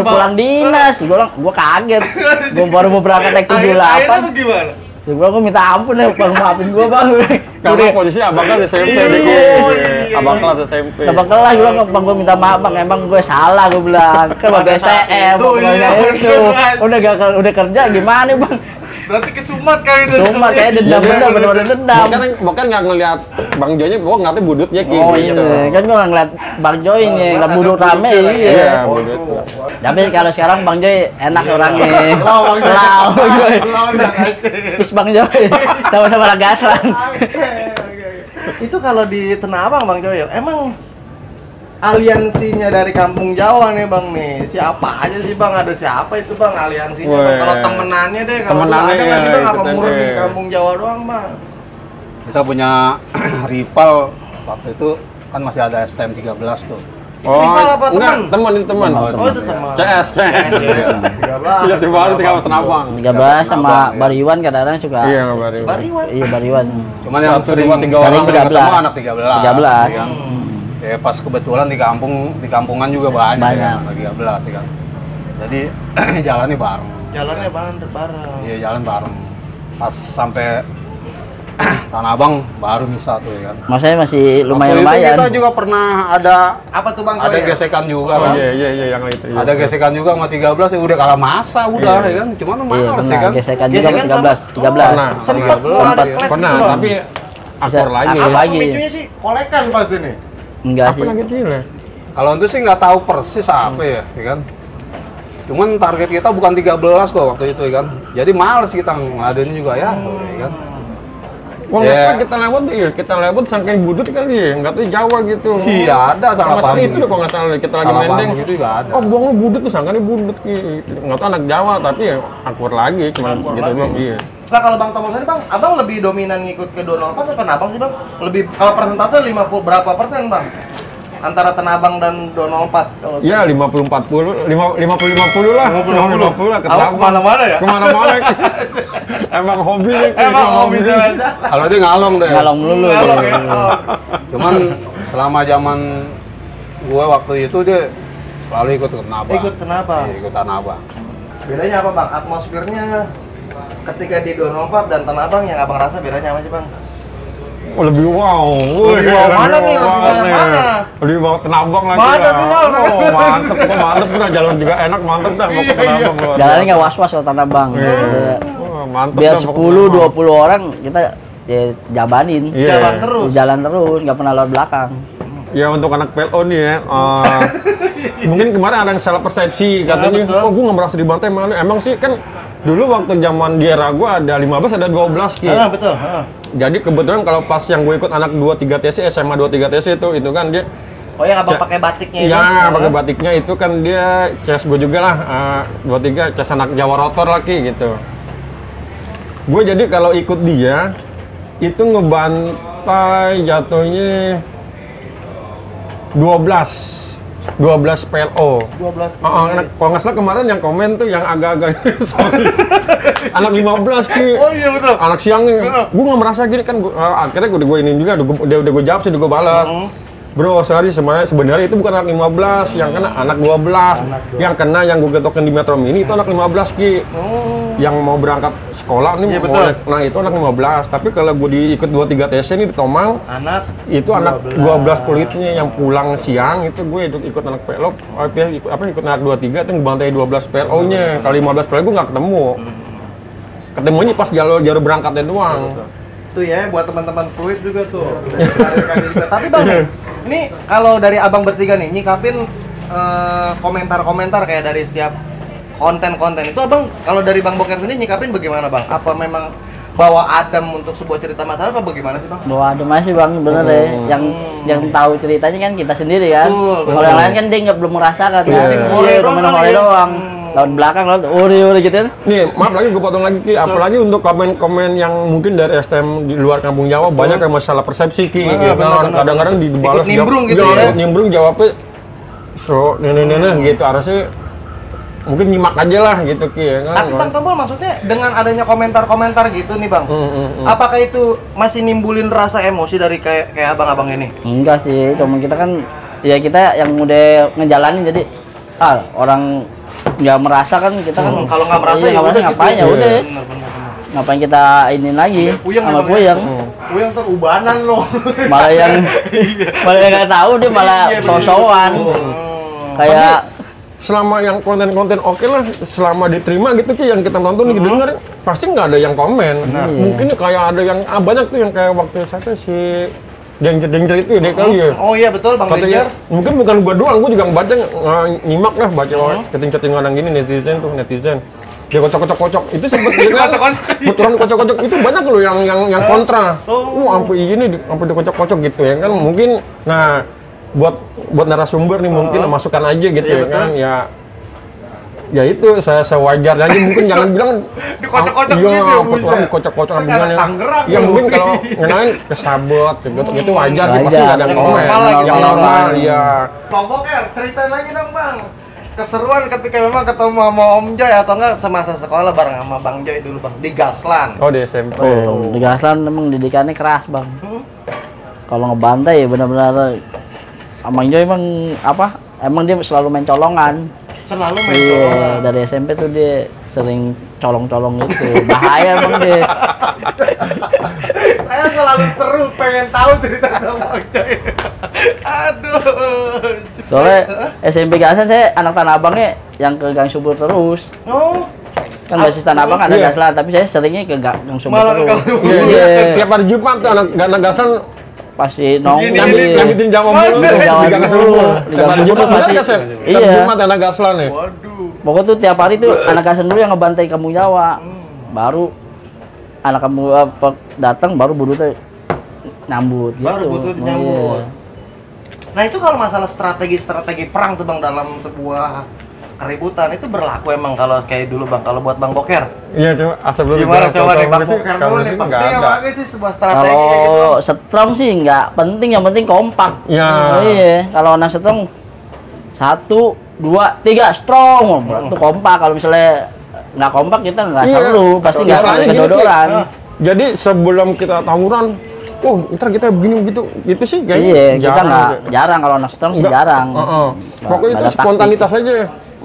S3: pulang dinas. Gua kaget. Gua baru mau berangkat naik 78.
S4: Akhirnya tuh gimana?
S3: Gua minta ampun ya, Bang, maafin gua Bang.
S1: Karena posisi abang kan SMP deh. Abang kelas SMP.
S3: Abang kelas gua Bang, gua minta maaf Bang, emang gue salah gua bilang. Kan Bang STM, udah kerja gimana Bang?
S4: Berarti kesumat kali itu.
S3: Cuma kayak dendam bener-bener dendam.
S1: Bukan nggak ngeliat Bang Joynya, gua ngeliatnya Budutnya Ki.
S3: Oh iya, kan gua ngeliat Bang Joy nih, ngeliat Budut rame
S1: Iya,
S3: iya.
S1: Budut.
S3: Tapi kalau sekarang Bang Joy enak orangnya. Lau, Pis Bang Joy, sama-sama anak gaslan.
S4: Itu kalau di Tanah Abang Bang Joyo, emang aliansinya dari Kampung Jawa nih Bang nih, siapa aja sih Bang? Ada siapa itu Bang aliansinya Bang? Kalau temenannya deh, kalau dulu ada nggak sih Bang? Apa murni Kampung Jawa doang Bang?
S2: Kita punya rival waktu itu kan masih ada STM 13 tuh.
S4: Rival apa
S1: enggak,
S4: teman?
S1: itu teman.
S4: Oh itu teman.
S1: CS. Iya, di baru tinggal Tanah Abang.
S3: 13 sama Bariwan kadang-kadang suka.
S1: Iya, Bariwan.
S4: Bariwan.
S3: Iya Bariwan.
S2: Cuman yang
S1: Satu,
S2: sering
S1: dua, tiga orang
S2: sering
S3: 13.
S2: ketemu anak 13.
S3: 13.
S2: Ya kan? Ya pas kebetulan di kampungan juga banyak. Ya, anak 13 ya kan. Jadi jalannya bareng.
S4: Jalannya bareng.
S2: Iya, jalan bareng. Pas sampai Tanah Abang baru bisa tuh ya kan.
S3: Maksudnya masih
S2: Waktu itu
S3: lumayan.
S2: kita juga pernah ada
S4: Apa tuh Bang?
S2: ada
S4: Joyo?
S2: gesekan juga
S1: Oh
S2: kan.
S1: iya yang itu.
S2: Ada gesekan juga sama 13 ya udah kalah masa udah ya kan. Cuman
S3: Iya,
S2: males ya
S3: pernah
S2: kan.
S3: gesekan juga
S4: Gesekan
S3: sama 13.
S4: sama-
S3: 13.
S1: Pernah.
S4: Sempat
S2: Sempat.
S4: ada
S3: Sempat.
S4: kelas
S1: Pernah,
S4: gitu, Bang.
S1: tapi akor lagi.
S3: Akor
S4: Apa
S3: lagi.
S4: pemicunya sih? Kolekan pas ini.
S3: Enggak
S1: Apa
S3: sih.
S1: lagi gila?
S2: Kalau itu sih nggak tahu persis apa ya kan. Cuman target kita bukan 13 kok waktu itu kan. Jadi males kita ngeladenin juga ya, kan.
S1: Kalau nggak salah kita lewat saking budut kali ya, nggak tahu Jawa gitu.
S2: Iya, ada salah paham.
S1: Itu deh kalau nggak salah kita lagi mendeng.
S2: Gitu juga ada.
S1: Oh, buang lu budut tuh sangkanya budut gitu. Nggak tahu anak Jawa tapi ya akur lagi, cuma gitu doang. Iya.
S4: Nah kalau Bang Tomo sendiri Bang, Abang lebih dominan ngikut ke 204 apa Abang sih Bang? Lebih kalau persentase 50 berapa persen Bang? Antara Tenabang dan 204 kalau
S1: Ya 50-40, 50-50 lah. 50-50 lah ke
S4: Abang
S1: Tenabang.
S4: kemana-mana ya?
S1: Kemana-mana. Emang hobi nih.
S4: Emang hobi aja.
S2: Kalau dia ngalong deh.
S3: Ngalong dulu.
S4: Ngalong ya?
S2: Cuman selama zaman gua waktu itu dia selalu ikut ke Tenabang.
S4: Ikut Tenabang.
S2: Iya, ikut Tenabang.
S4: Bedanya apa Bang? Atmosfernya ketika di 204 dan Tenabang yang Abang rasa bedanya apa sih Bang?
S1: Oh, lebih wow.
S4: Lebih wow mana nih? Lebih wow yang mana?
S1: Lebih wow Tenabang lagi.
S4: Mantap, Bang.
S1: Oh, mantep dah, jalur juga enak, mantep dah mau ke Tenabang.
S3: Jalannya nggak was-was kalau Tanabang.
S1: Oh, mantep
S3: Biar
S1: dah,
S3: 10-20 orang kita ya, jabanin.
S1: Iya.
S4: Jalan terus.
S3: Jalan terus, nggak pernah lewat belakang.
S1: Ya untuk anak PLO nih ya, mungkin kemarin ada yang salah persepsi katanya,
S4: betul.
S1: kok gue nggak merasa dibantai malu. Emang sih kan dulu waktu zaman di era gue ada 15 ada 12 Ki.
S4: Betul.
S1: Jadi kebetulan kalau pas yang gue ikut anak 23 TC, SMA 23 TC itu kan dia
S4: Oh yang Abang pakai batiknya itu?
S1: ya pakai batiknya itu kan dia CS gue juga lah, 23 CS anak Jawa Rotor lagi gitu. Gue jadi kalau ikut dia itu ngebantai jatuhnya 12 PLO.
S4: 12.
S1: Kalau nggak salah kemarin yang komen tuh yang agak-agak sorry. Anak 15 Ki.
S4: Oh iya betul.
S1: Anak siangnya, gue nggak merasa gini kan. Akhirnya gue ini juga, udah gue jawab sih, gue balas. Bro, sorry sebenarnya itu bukan anak 15, yang kena anak 12. Yang kena yang gue getokin di Metro Mini itu anak 15 Ki. Yang mau berangkat sekolah nih,
S4: Iya, betul.
S1: nah itu anak 15. Tapi kalau gue diikut 23 TC ini di Tomang,
S4: Anak
S1: itu anak 12 kulitnya yang pulang siang itu gue ikut anak PLO, ikut anak 23 itu ngebantai 12 PLO-nya. Kalau 15 PLO gue nggak ketemu. Ketemunya pas jalur berangkatnya doang.
S4: tuh ya buat teman-teman fluid juga tuh. Juga. Tapi Bang, ini kalau dari Abang bertiga nih nyikapin komentar-komentar kayak dari setiap konten-konten itu Abang, kalau dari Bang Boker sendiri nyikapin bagaimana Bang? Apa memang bawa adem untuk sebuah cerita masalah apa bagaimana sih Bang?
S3: Bawa adem aja sih Bang, bener ya. Yang tahu ceritanya kan kita sendiri kan.
S4: Betul.
S3: Kalau yang lain kan dia nggak belum merasakan kan.
S4: Iya,
S3: Temen-temen doang. Laut belakang, laut ori gitu kan.
S1: Nih, maaf lagi gue potong lagi Ki, apalagi untuk komen-komen yang mungkin dari STM di luar kampung Jawa banyak yang masalah persepsi Ki. Kadang-kadang dibalas
S4: nimbrung gitu ya.
S1: Nimbrung jawabnya so gitu, harusnya mungkin nyimak aja lah gitu Ki ya kan.
S4: Tapi Bang Tombol maksudnya dengan adanya komentar-komentar gitu nih Bang, apakah itu masih nimbulin rasa emosi dari kayak abang-abang ini?
S3: Enggak sih, cuma kita kan ya kita yang udah ngejalanin jadi orang nggak merasa kan kita kan
S4: Kalau nggak merasa ya udah
S3: ngapain
S4: gitu.
S3: ya udah.
S4: Bener.
S3: Ngapain kita ini lagi
S4: Puyeng
S3: sama
S4: emang ya.
S3: puyeng.
S4: Puyeng tuh ubanan loh.
S3: Malah yang nggak tahu dia malah sosokan. Kayak
S1: Selama yang konten-konten oke lah, selama diterima gitu Ki, yang kita nonton nih denger, pasti nggak ada yang komen. Mungkin kayak ada yang banyak tuh yang kayak waktu siapa si Danger itu dia kali ya.
S4: Oh iya betul Bang
S1: Katanya,
S4: Danger.
S1: mungkin bukan gua doang, gua juga baca nyimak lah baca chatting-chatting orang gini netizen. Dia kocok-kocok itu sempet dia kan. Betulan kocok-kocok itu banyak loh yang kontra. Sampai ini sampai dikocok-kocok gitu ya kan. Mungkin buat narasumber nih mungkin masukan aja gitu ya kan. Ya itu saya sewajarnya aja, mungkin jangan bilang
S4: Dikocok-kocok
S1: iya,
S4: gitu ya,
S1: perturan dikocok-kocok
S4: Kan
S1: bilang
S4: anak Tangerang
S1: ya
S4: tuh.
S1: mungkin kalau ngenain kesabot gitu wajar,
S3: Wajar.
S1: pasti nggak ada yang komen
S4: normal lah gitu.
S1: yang normal ya.
S4: Bang Boker, ceritain lagi dong Bang. Keseruan ketika memang ketemu sama Om Joy atau enggak semasa sekolah bareng sama Bang Joy dulu Bang di Gaslan.
S1: Oh di SMP.
S3: di Gaslan emang didikannya keras Bang. Kalau ngebantai benar-benar Amang Joy emang emang dia selalu main colongan.
S4: Selalu main
S3: Iya,
S4: colongan.
S3: dari SMP tuh dia sering colong-colong gitu. Bahaya emang dia.
S4: Saya selalu seru pengen tahu cerita Bang Joy. Aduh.
S3: Soalnya SMP Gaslan saya anak Tanah Abangnya yang ke Gang Subur terus.
S4: Oh,
S3: Kan basis Tanah Abang ada
S1: Iya.
S3: Gaslan, tapi saya seringnya ke Gang Subur
S4: Malah ke
S3: terus.
S4: Gang Subur.
S1: Iya, setiap hari Jumat tuh anak Gaslan
S3: Pasti nongkrong
S1: nyambitin Jawa mulu
S4: Masa?
S1: di Gang Subur.
S3: Di
S1: Tiap
S3: Gang
S1: hari
S3: Subur
S1: Jumat
S3: pasti.
S1: bener nggak, Sep? Tiap
S3: Iya.
S1: Jumat anak Gaslan nih.
S4: waduh.
S3: Pokoknya tuh tiap hari tuh anak Gasen dulu yang ngebantai kampung Jawa. Baru anak kampung datang baru budutnya nyambut gitu.
S4: Baru budut nyambut. Nah itu kalau masalah strategi perang tuh Bang dalam sebuah keributan itu berlaku emang kalau kayak dulu Bang, kalau buat Bang Boker.
S1: Iya coba asal belum
S4: Gimana coba nih Bang
S1: sih,
S4: Boker
S1: kalau
S4: dulu
S1: sih
S4: nih,
S1: nggak
S4: penting
S1: ada.
S4: apa sih sebuah strategi kayak gitu?
S3: Kalau strong sih nggak penting, yang penting kompak.
S1: Iya.
S3: Iya, kalau anak strong 1, 2, 3 strong, itu kompak. Kalau misalnya nggak kompak kita nggak
S1: Iya.
S3: seru, pasti nggak
S1: Misalnya gini,
S3: kedodoran.
S1: Ki. Jadi sebelum kita tawuran, oh ntar kita begini begitu, gitu sih kayaknya.
S3: Iya, kita
S1: jarang
S3: nggak
S1: gitu.
S3: jarang kalau anak strong sih
S1: Nggak,
S3: jarang.
S1: Pokoknya itu
S3: Nggak ada
S1: spontanitas aja.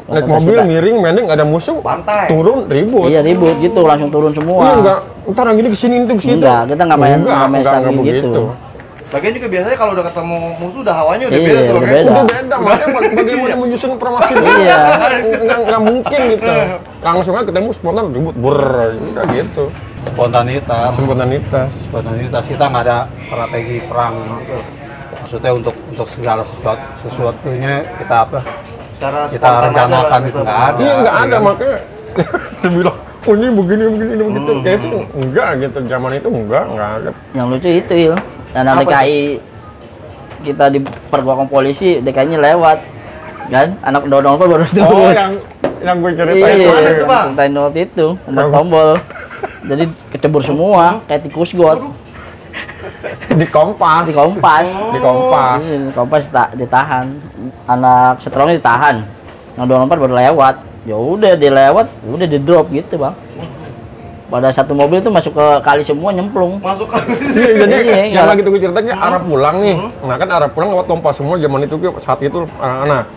S1: Naik
S3: Spontanitas
S1: mobil,
S3: kita.
S1: miring, mending ada musuh,
S4: Pantai.
S1: turun, ribut.
S3: Iya ribut gitu, langsung turun semua.
S1: Iya enggak, ntar yang gini kesini itu kesitu.
S3: Enggak, kita nggak main
S1: enggak
S3: strategi gitu.
S1: begitu.
S4: Lagian juga biasanya kalau udah ketemu musuh udah hawanya udah
S3: Iya,
S4: beda tuh
S3: udah
S4: Bang.
S3: beda.
S1: Udah beda, makanya bagaimana menyusun formasi itu.
S3: Iya.
S1: Nggak mungkin gitu. Langsung aja ketemu spontan ribut, udah gitu.
S2: Spontanitas
S1: Spontanitas.
S2: kita nggak ada strategi perang. Maksudnya untuk segala sesuatunya kita apa?
S4: Cara
S2: Kita
S4: spontan aja
S2: rencanakan
S4: lah
S2: itu
S4: gitu.
S2: nggak ada.
S1: Iya nggak ada,
S2: kan?
S1: makanya dia bilang, oh ini begini begitu. Kayak sih enggak gitu, zaman itu enggak ada.
S3: Yang lucu itu ya, anak
S4: Apa
S3: DKI kita di pergolakan polisi, DKI-nya lewat, kan? Anak dodong baru
S1: Oh
S3: turun.
S1: yang gue ceritain
S3: Iya,
S1: itu.
S4: Mana tuh, Bang?
S3: ceritain waktu itu, umpat tombol. Jadi kecebur semua, kayak tikus got.
S1: Di Kompas.
S3: Di Kompas.
S1: Di Kompas.
S3: Iya, di Kompas ditahan. Anak strongnya ditahan. Yang 24 baru lewat. Ya udah dia lewat, udah di drop gitu, Bang. Pada satu mobil tuh masuk ke kali semua nyemplung.
S4: Masuk
S1: Iya, jadi
S3: Iya,
S1: yang
S3: nggak-
S1: lagi tuh gue ceritain arah pulang nih. Nah kan arah pulang lewat Kompas semua zaman itu saat itu nah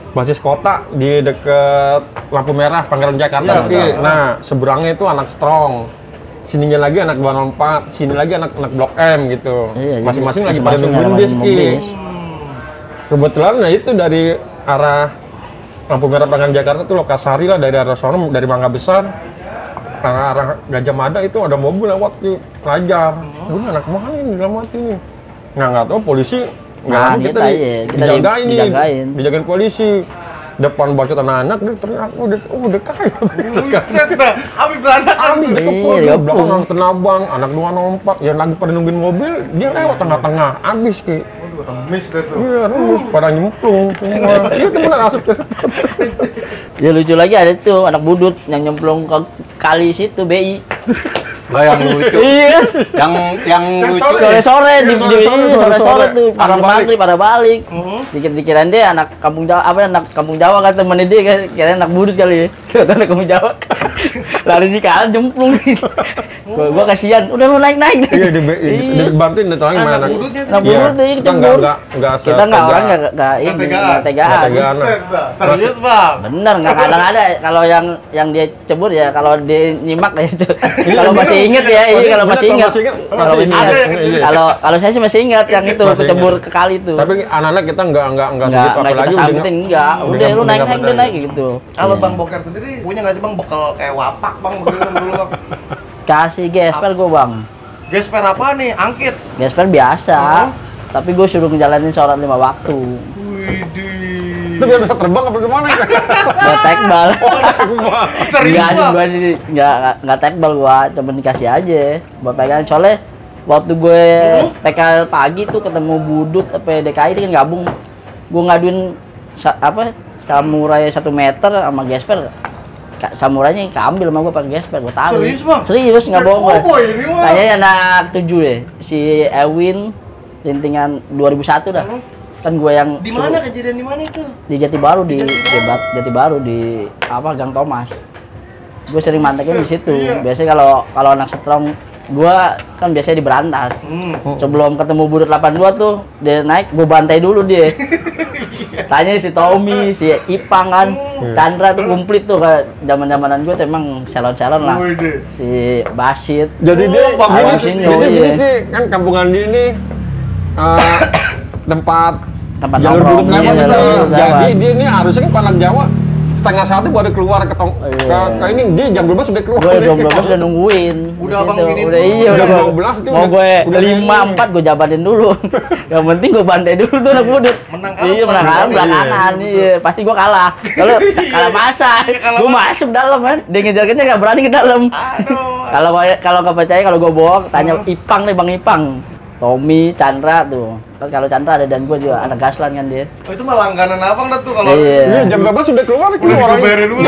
S1: basis kota di deket lampu merah Pangeran Jakarta.
S4: Iya,
S1: Ki. Nah seberangnya itu anak strong. Sininya lagi anak 204, sini lagi anak Blok M gitu.
S3: Iya, jadi
S1: Masing-masing lagi pada
S3: masing-masing
S1: nungguin
S3: ada
S1: bis,
S3: nungguin
S1: Ki.
S3: bis.
S1: Kebetulan nah itu dari arah lampu merah Pangeran Jakarta tuh Lokasari lah, dari arah sono, dari Mangga Besar arah Gajah Mada itu ada mobil lewat di pelajar. Udah anak mana ini dalam hati nih. Nggak tahu polisi
S3: Nah,
S1: nggak kita,
S3: kita
S1: dijagain nih,
S3: dijagain.
S1: dijagain polisi. Depan bacot anak-anak dia teriak, udah kaya.
S4: Buset dah, habis beranak
S1: Abis deh
S3: Iya,
S1: kepul,
S3: dia
S1: belakang anak tenabang, anak 204, yang lagi pada nungguin mobil, dia lewat tengah-tengah, abis Ki.
S4: miss deh tuh.
S1: Iya, terus pada nyemplung semua. Iya, itu benar asap cerita.
S3: Ya lucu lagi ada tuh anak budut yang nyemplung ke kali situ BI.
S2: Nggak yang lucu.
S3: Iya.
S2: yang lucu.
S3: Sore-sore di sore-sore tuh
S1: Pada
S3: pada balik. Dikira-kirain dia anak kampung Jawa, anak kampung Jawa kan temennya dia kan, kirain anak budut kali ya. Kata anak kampung Jawa. Lari di kanan jemplung. Gua kasihan, udah lu naik-naik.
S1: Iya, dibantuin deh tolong gimana.
S4: Anak budutnya tuh.
S3: Anak budut dia
S1: kita
S3: kecebur.
S1: nggak
S3: Kita nggak orang nggak ini nggak tegaan.
S1: tegaan.
S4: Buset dah, serius Bang.
S3: Bener, nggak kadang-ada kalau yang dia cebur ya, kalau dia nyimak ya itu. Kalau masih inget ya, iya kalau masih inget. Kalau masih ingat.
S1: Iya.
S3: Kalau saya sih masih ingat yang itu
S1: Masih
S3: kecebur
S1: ingat.
S3: ke kali itu.
S1: Tapi anak-anak kita nggak
S3: Nggak
S1: sujud
S3: kita
S1: apalagi
S3: sambutin, enggak. Udah lu naik gitu.
S4: Kalau
S3: Iya.
S4: Bang Boker sendiri punya nggak sih Bang bekal kayak wapak Bang begitu dulu Bang?
S3: Kasih gesper gua, Bang.
S4: Gesper apa nih? Angkit.
S3: Gesper biasa. Tapi gue suruh ngejalanin sholat 5 waktu.
S4: Widih.
S1: itu biar bisa terbang apa gimana ya?
S3: Buat tekbal.
S4: Serius
S3: Enggak sih
S4: Bang?
S3: gua sih enggak tekbal gua, cuma dikasih aja buat pegangan. Soalnya waktu gue PKL pagi tuh ketemu budut apa DKI itu kan gabung. Gue ngaduin samurai 1 meter sama gesper. Samurainya keambil sama gue pakai gesper, gue tahu.
S4: Serius, Bang?
S3: Serius, nggak bohong gue.
S4: Cowboy ini, Bang.
S3: Kayaknya anak 7 deh, si Ewin, rintingan 2001 dah. Kan gue yang
S4: Di mana kejadian di mana itu?
S3: di Jati Baru di Jati Baru di Gang Thomas. Gue sering mantekin di situ.
S4: Iya.
S3: Biasanya kalau anak strong gua kan biasanya di Berantas. Sebelum ketemu budut 82 tuh dia naik, gue bantai dulu dia. Tanya si Tommy, si Ipang kan, Chandra tuh komplit tuh kayak zaman-zamanan gue tuh emang salon-salon lah.
S4: Wih,
S3: Si Basit.
S1: Jadi dia
S3: Bang
S1: gini,
S3: Sinyo,
S1: jadi
S3: iya.
S1: gini Ki, kan kampungan dia ini tempat
S3: Tempat
S1: jalur
S3: nongkrong,
S1: budut lewat
S3: iya,
S1: gitu.
S3: jalur budut
S1: Jadi
S3: lewat.
S1: dia ini harusnya kan kalau anak Jawa setengah satu baru keluar ke ini dia jam 12 sudah keluar.
S3: Gue jam 12 udah nungguin.
S4: Udah abang
S3: Gitu.
S4: giniin
S3: Udah
S4: dulu.
S3: iya
S1: Jam
S3: udah.
S1: 12 dia
S3: Mau gue
S1: udah
S3: 5-4 gue jabatin dulu. Yang penting gue bantai dulu tuh anak budut.
S4: Menang kalah
S3: Iya menang kalah
S4: bukan
S3: belakangan. Iya pasti gue kalah. Kalau kalah masa, gue masuk dalam kan. Dia ngejar-ngejar nggak berani ke dalam.
S4: Aduh.
S3: Kalau nggak percaya kalau gue bohong, tanya Ipang nih Bang Ipang. Tommy, Chandra tuh. Kan kalau Chandra ada dan gue juga anak gaslan kan dia.
S4: Oh, itu mah langganan abang dah tuh kalau
S1: Iya, jam 12 sudah keluar orang.
S4: dibayarin dulu.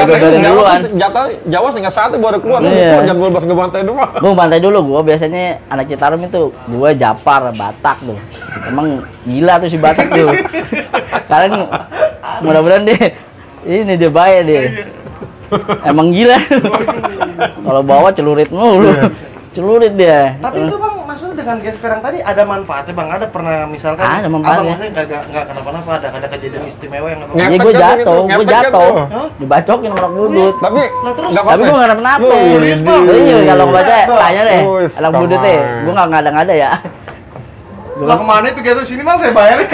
S1: Jawa setengah satu baru keluar.
S3: Iya.
S1: Jam 12 ngebantai doang.
S3: Gue bantai dulu, gue biasanya anak Citarum itu gue Japar, Batak tuh. Emang gila tuh si Batak tuh. Sekarang mudah-mudahan dia bayar dia. Emang gila. Kalau bawa celurit mulu. Celurit dia.
S4: Tapi itu bang, maksudnya dengan gas perang tadi ada manfaatnya bang? Ada pernah misalkan
S3: Ada manfaatnya.
S4: abang maksudnya nggak kenapa-napa, ada kejadian istimewa yang abang?
S1: Ngepet
S3: Iya gue
S1: kan
S3: jatuh,
S1: gitu, ngepet kan tuh.
S3: dibacokin orang budut.
S1: Tapi
S4: Lah, terus?
S1: nggak
S3: Tapi
S1: apa-apa.
S3: gue nggak kenapa.
S1: Wih,
S3: Iya kalau gue baca
S4: Bang.
S3: tanya deh,
S1: Wis,
S3: anak budut deh,
S1: kawan.
S3: gue nggak ngada-ngada ya.
S4: Lah kemana itu gas sini bang saya bayarin.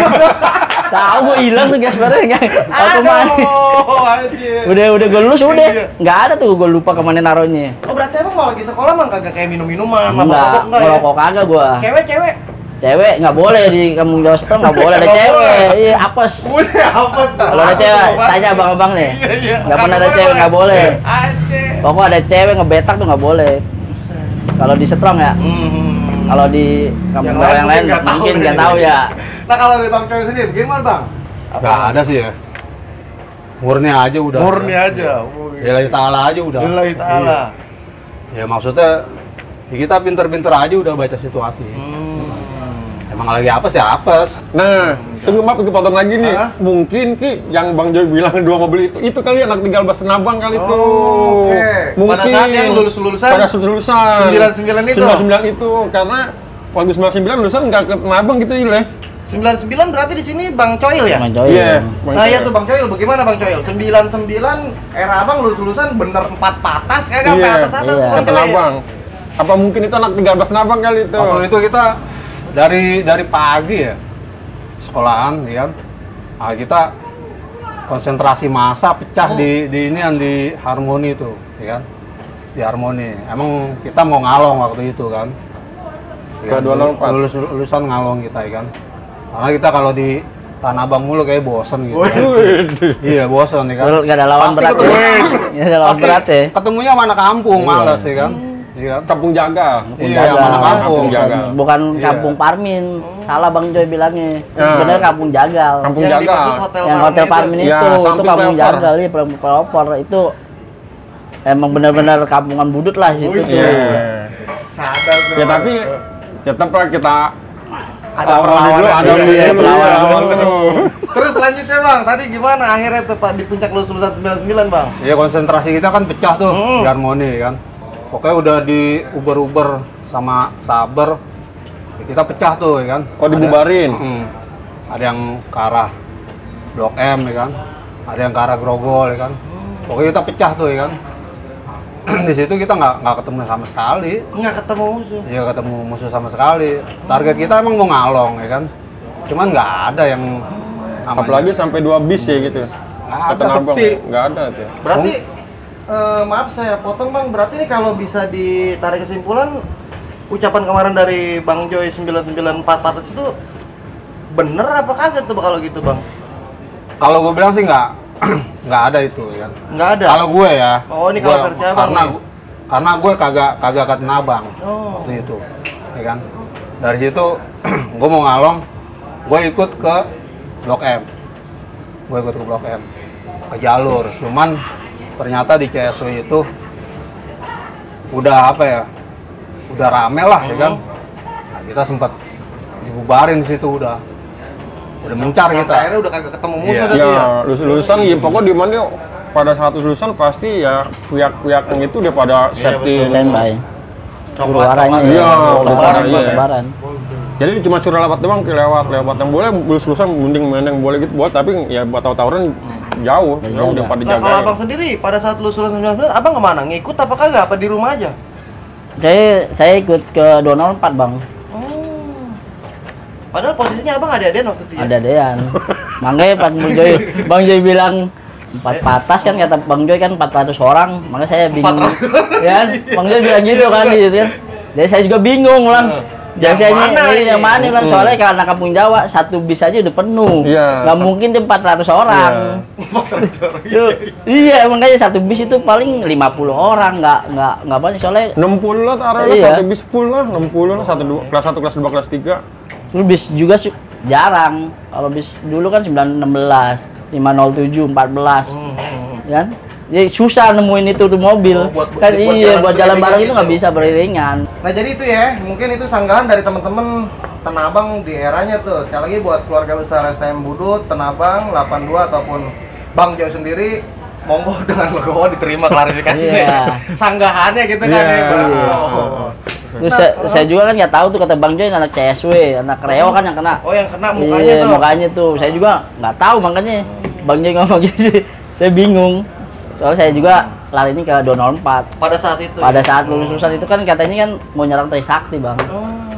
S3: Tahu gue hilang tuh gas barengnya, otomatis.
S4: Aduh, anjir.
S3: Udah gue lulus udah,
S4: Iya.
S3: nggak ada tuh gue lupa kemana naruhnya.
S4: Oh berarti emang kalau lagi sekolah mah kagak kayak minum-minuman,
S3: Enggak,
S4: mabok-mabok enggak ya?
S3: ngerokok kagak gue.
S4: Cewek-cewek?
S3: Cewek nggak boleh di kampung Jawa Setengah, nggak boleh ada
S4: Nggak
S3: cewek.
S4: boleh.
S3: Iya apes.
S4: Udah apa?
S3: Kalau ada cewek, tanya abang-abang nih.
S4: Iya.
S3: Nggak pernah ada cewek, nggak boleh.
S4: Anjir.
S3: Pokoknya ada cewek ngebetak tuh nggak boleh. Kalau di Setrong ya, kalau di kampung Jawa yang lain mungkin nggak tahu ya.
S4: Nah kalau dari bang cewek sendiri, gimana bang?
S2: Nggak ada sih ya. Murni aja udah.
S4: Murni aja.
S2: Lillahi ta'ala aja udah.
S4: Lillahi ta'ala.
S2: Iya. Ya maksudnya ya kita pinter-pinter aja udah baca situasi. Emang lagi apes ya apes.
S1: Nah, tunggu maaf ke potong lagi nih.
S4: Hah?
S1: Mungkin Ki yang Bang Joy bilang 2 mobil itu kali anak tinggal Bas Senabang kali itu.
S4: Oh, oke.
S1: Mungkin
S4: Pada saat yang lulus-lulusan?
S1: Pada lulusan.
S4: 99 itu?
S1: 99 itu karena waktu 99 lulusan nggak ke Nabang gitu ya.
S4: 99 berarti di sini Bang Coil ya?
S3: Bang Coil.
S1: Iya.
S4: Nah iya tuh Bang Coil, bagaimana Bang Coil? 99 era Abang lulus-lulusan bener 4 patas kagak sampai
S1: Iya.
S4: atas-atas
S3: Iya.
S4: Bang
S1: Ke
S4: Coil.
S1: Nabang. Apa mungkin itu anak tinggal Bas Nabang kali itu?
S2: Waktu itu kita dari pagi ya sekolahan ya kan. Nah, kita konsentrasi massa pecah di ini yang di Harmoni itu ya kan. Di Harmoni. Emang kita mau ngalong waktu itu kan.
S1: Ke 204.
S2: Lulusan ngalong kita ya kan. Karena kita kalau di Tanah Abang mulu kayak bosen gitu. Kan. Iya, bosen ya kan.
S3: Nggak ada lawan
S2: Pasti
S3: berat.
S2: ketemu-
S3: Nggak ada lawan
S2: Pasti
S3: berat ya.
S2: ketemunya sama anak kampung,
S3: Iya.
S2: males ya kan. Iya kan.
S1: Kampung Jaga.
S2: Iya,
S3: Jagal.
S2: mana kampung
S1: Jagal.
S3: Bukan
S2: Iya.
S3: kampung Parmin. Salah Bang Joy bilangnya.
S1: Ya.
S3: Bener kampung Jagal.
S1: Kampung
S4: Yang
S1: Jaga.
S4: dimaksud Hotel
S3: Yang Hotel Parmin
S1: Ya,
S3: itu
S1: samping
S3: kampung
S1: flyover.
S3: Jagal ya, pelopor itu emang benar-benar kampungan budut lah situ.
S4: Wih,
S3: tuh.
S1: Iya.
S4: Sadar tuh.
S1: Ya tapi tetap lah kita
S4: ada
S1: awal
S4: perlawanan
S1: dulu, ada
S4: juga.
S1: dulu,
S3: Iya, perlawanan
S1: awal
S3: dulu.
S1: dulu.
S4: Terus selanjutnya Bang, tadi gimana akhirnya tuh Pak di puncak lulusan 99 Bang?
S2: Iya, konsentrasi kita kan pecah tuh
S4: Hmm.
S2: di Harmoni kan. Pokoknya udah di Uber sama Saber. Ya, kita pecah tuh ya kan.
S1: Oh, dibubarin?
S2: Ada yang ke arah Blok M ya kan. Ada yang ke arah Grogol ya kan. Pokoknya kita pecah tuh ya kan. Di situ kita nggak ketemu sama sekali.
S4: Nggak ketemu musuh.
S2: Iya, ketemu musuh sama sekali. Target kita emang mau ngalong ya kan. Cuman nggak ada yang namanya.
S1: Apalagi sampai 2 bis ya gitu.
S2: Nggak
S1: Ke
S2: ada,
S1: Tanah Abang,
S2: sepi.
S1: nggak ada tuh.
S4: Berarti maaf saya potong Bang, berarti nih kalau bisa ditarik kesimpulan ucapan kemarin dari Bang Joy 994 patas itu bener apa kagak tuh kalau gitu Bang?
S2: Kalau gue bilang sih nggak ada itu ya kan.
S4: Nggak ada?
S2: Kalau gue ya.
S4: Oh, ini kalau versi Abang nih?
S2: karena gue kagak ke Tanah Abang
S4: Oh.
S2: waktu itu, ya kan. Dari situ gue mau ngalong, gue ikut ke Blok M. Gue ikut ke Blok M, ke jalur. Cuman ternyata di CSW itu udah apa ya, udah rame lah ya kan. Nah, kita sempat dibubarin di situ udah mencar
S4: Sampai
S2: kita.
S4: akhirnya udah kagak ketemu musuh
S2: Iya.
S4: dah tuh ya.
S1: Ya, lulusan ya pokoknya di mana pada saat lulusan pasti ya pihak-pihak yang itu udah pada setting.
S3: Standby.
S4: Coklat,
S3: Suaranya.
S1: Iya,
S3: Lebaran,
S1: lebaran, iya.
S3: lebaran.
S1: Jadi cuma curah lewat doang, lewat yang boleh lulusan mending main yang boleh gitu buat, tapi ya buat tahu-tawuran jauh,
S3: Jauh.
S1: udah pada
S4: Nah
S1: jaga.
S4: kalau Abang sendiri pada saat lulusan 99 Abang kemana? Ngikut apa kagak? Apa di rumah aja?
S3: Saya ikut ke 204 Bang.
S4: Oh. Padahal posisinya Abang ada aden waktu itu ya?
S3: Ada dean. Makanya Pak Bang Joy bilang 4 patas kan kata Bang Joy kan 400 orang, makanya saya bingung. Ya, Bang Joy bilang gitu kan gitu kan. Jadi saya juga bingung lang. Biasanya yang mana lang, soalnya karena kampung Jawa satu bis aja udah penuh.
S1: Iya,
S3: Nggak mungkin dia 400 orang. Iya, makanya satu bis itu paling 50 orang, nggak banyak soalnya
S1: 60 lah taruh
S3: Iya.
S1: satu bis full lah, 60 lah, kelas 1, kelas 2, kelas 3.
S3: Terus bis juga jarang. Kalau bis dulu kan 916, 507, 14. Kan? Jadi susah nemuin itu tuh mobil. Kan iya, buat jalan bareng itu nggak bisa beriringan.
S4: Nah jadi itu ya, mungkin itu sanggahan dari teman-teman Tanah Abang di eranya tuh. Sekali lagi buat keluarga besar STM Budut, Tanah Abang, 82 ataupun Bang Joy sendiri, monggo dengan logo diterima klarifikasinya.
S3: Iya.
S4: Sanggahannya gitu kan ya.
S3: Iya.
S4: Oh.
S3: Terus saya juga kan nggak tahu tuh kata Bang Joy anak CSW, anak Reo kan yang kena.
S4: Oh yang kena mukanya
S3: Iya,
S4: tuh.
S3: mukanya tuh. Saya juga nggak tahu makanya Bang Joy ngomong gitu sih. Saya bingung. Soalnya saya juga lari ini ke 204.
S4: Pada saat itu.
S3: Pada saat lulusan itu kan katanya kan mau nyerang Trisakti, Bang.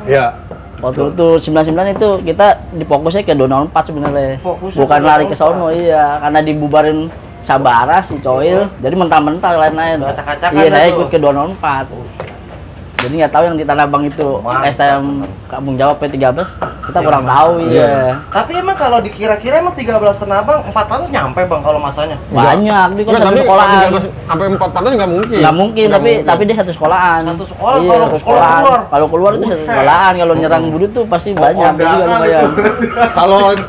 S2: Iya.
S3: Waktu itu 99 itu kita difokusnya ke 204 sebenarnya.
S4: Fokusnya
S3: Bukan
S4: ke
S3: lari ke sono, iya. Karena dibubarin Sabara si Coil, jadi mentah-mentah lain-lain.
S4: Udah acak-acakan
S3: Iya,
S4: dah
S3: saya
S4: tuh.
S3: ikut ke 204. Jadi nggak tahu yang di Tanah Abang itu
S4: Mantap.
S3: STM Kampung Jawa P13, kita kurang tahu iya.
S4: Tapi emang kalau dikira-kira emang 13 Tanah Abang 400 nyampe Bang kalau masanya.
S3: Banyak, dia kan
S1: Nggak,
S3: satu
S1: tapi
S3: sekolahan.
S1: sampai 4 pantas nggak mungkin.
S3: Nggak mungkin,
S1: Nggak
S3: tapi
S1: mungkin.
S3: dia satu sekolahan.
S4: Satu sekolah,
S3: Iya,
S4: kalau
S3: satu
S4: sekolah
S3: sekolahan.
S4: keluar.
S3: Kalau keluar itu satu
S4: Buset.
S3: sekolahan, kalau nyerang Budut tuh pasti banyak juga lumayan.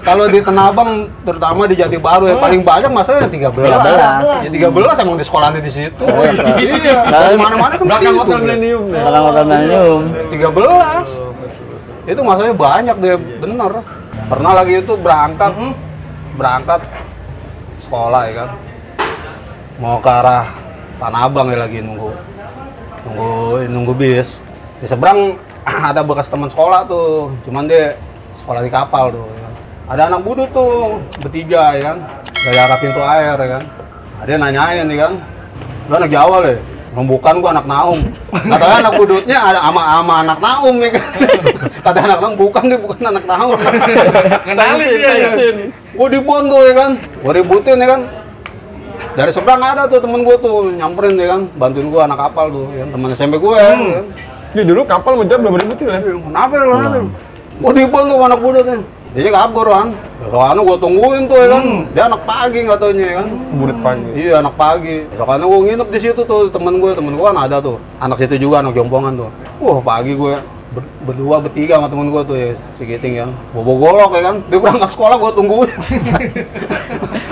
S2: Kalau di Tanah Abang terutama di Jati Baru ya paling banyak masanya 13.
S3: 13.
S2: Ya 13 emang di sekolahnya di situ.
S3: Oh,
S2: Iya.
S3: Dari
S2: Mana-mana kan
S1: Belakang
S2: begitu,
S1: hotel
S2: Bre.
S1: Millennium deh.
S3: Belakang hotel Millennium.
S2: 13. Itu masanya banyak deh, bener. Pernah lagi itu berangkat sekolah ya kan. Mau ke arah Tanah Abang ya lagi nunggu bis. Di seberang ada bekas teman sekolah tuh, cuman dia sekolah di kapal tuh. Ya. Ada anak Budut tuh bertiga ya kan, dari arah pintu air ya kan. Ada yang nanyain nih kan, lu anak Jawa le? Bukan, gua anak Naum. Katanya anak Budutnya ada ama anak Naum ya kan. Kata anak Naum, bukan anak Naum.
S4: Kenalin dia ya.
S2: Gua dibon tuh ya kan, gua ributin ya kan. Dari seberang ada tuh temen gua tuh nyamperin ya kan, bantuin gua anak kapal tuh ya kan, teman SMP gua ya kan.
S1: Ini dulu kapal menjawab belum ributin ya.
S2: Kenapa ya lo? Gua dibon tuh sama anak Budutnya. Dia kabur kan. Soalnya gua tungguin tuh ya kan. Dia anak pagi nggak taunya ya kan.
S1: Budut pagi.
S2: Iya anak pagi. Soalnya gua nginep di situ tuh temen gua kan ada tuh. Anak situ juga anak jompongan tuh. Wah pagi gue berdua bertiga sama temen gua tuh ya si Giting kan. Bobo golok ya kan. Dia berangkat sekolah gua tungguin.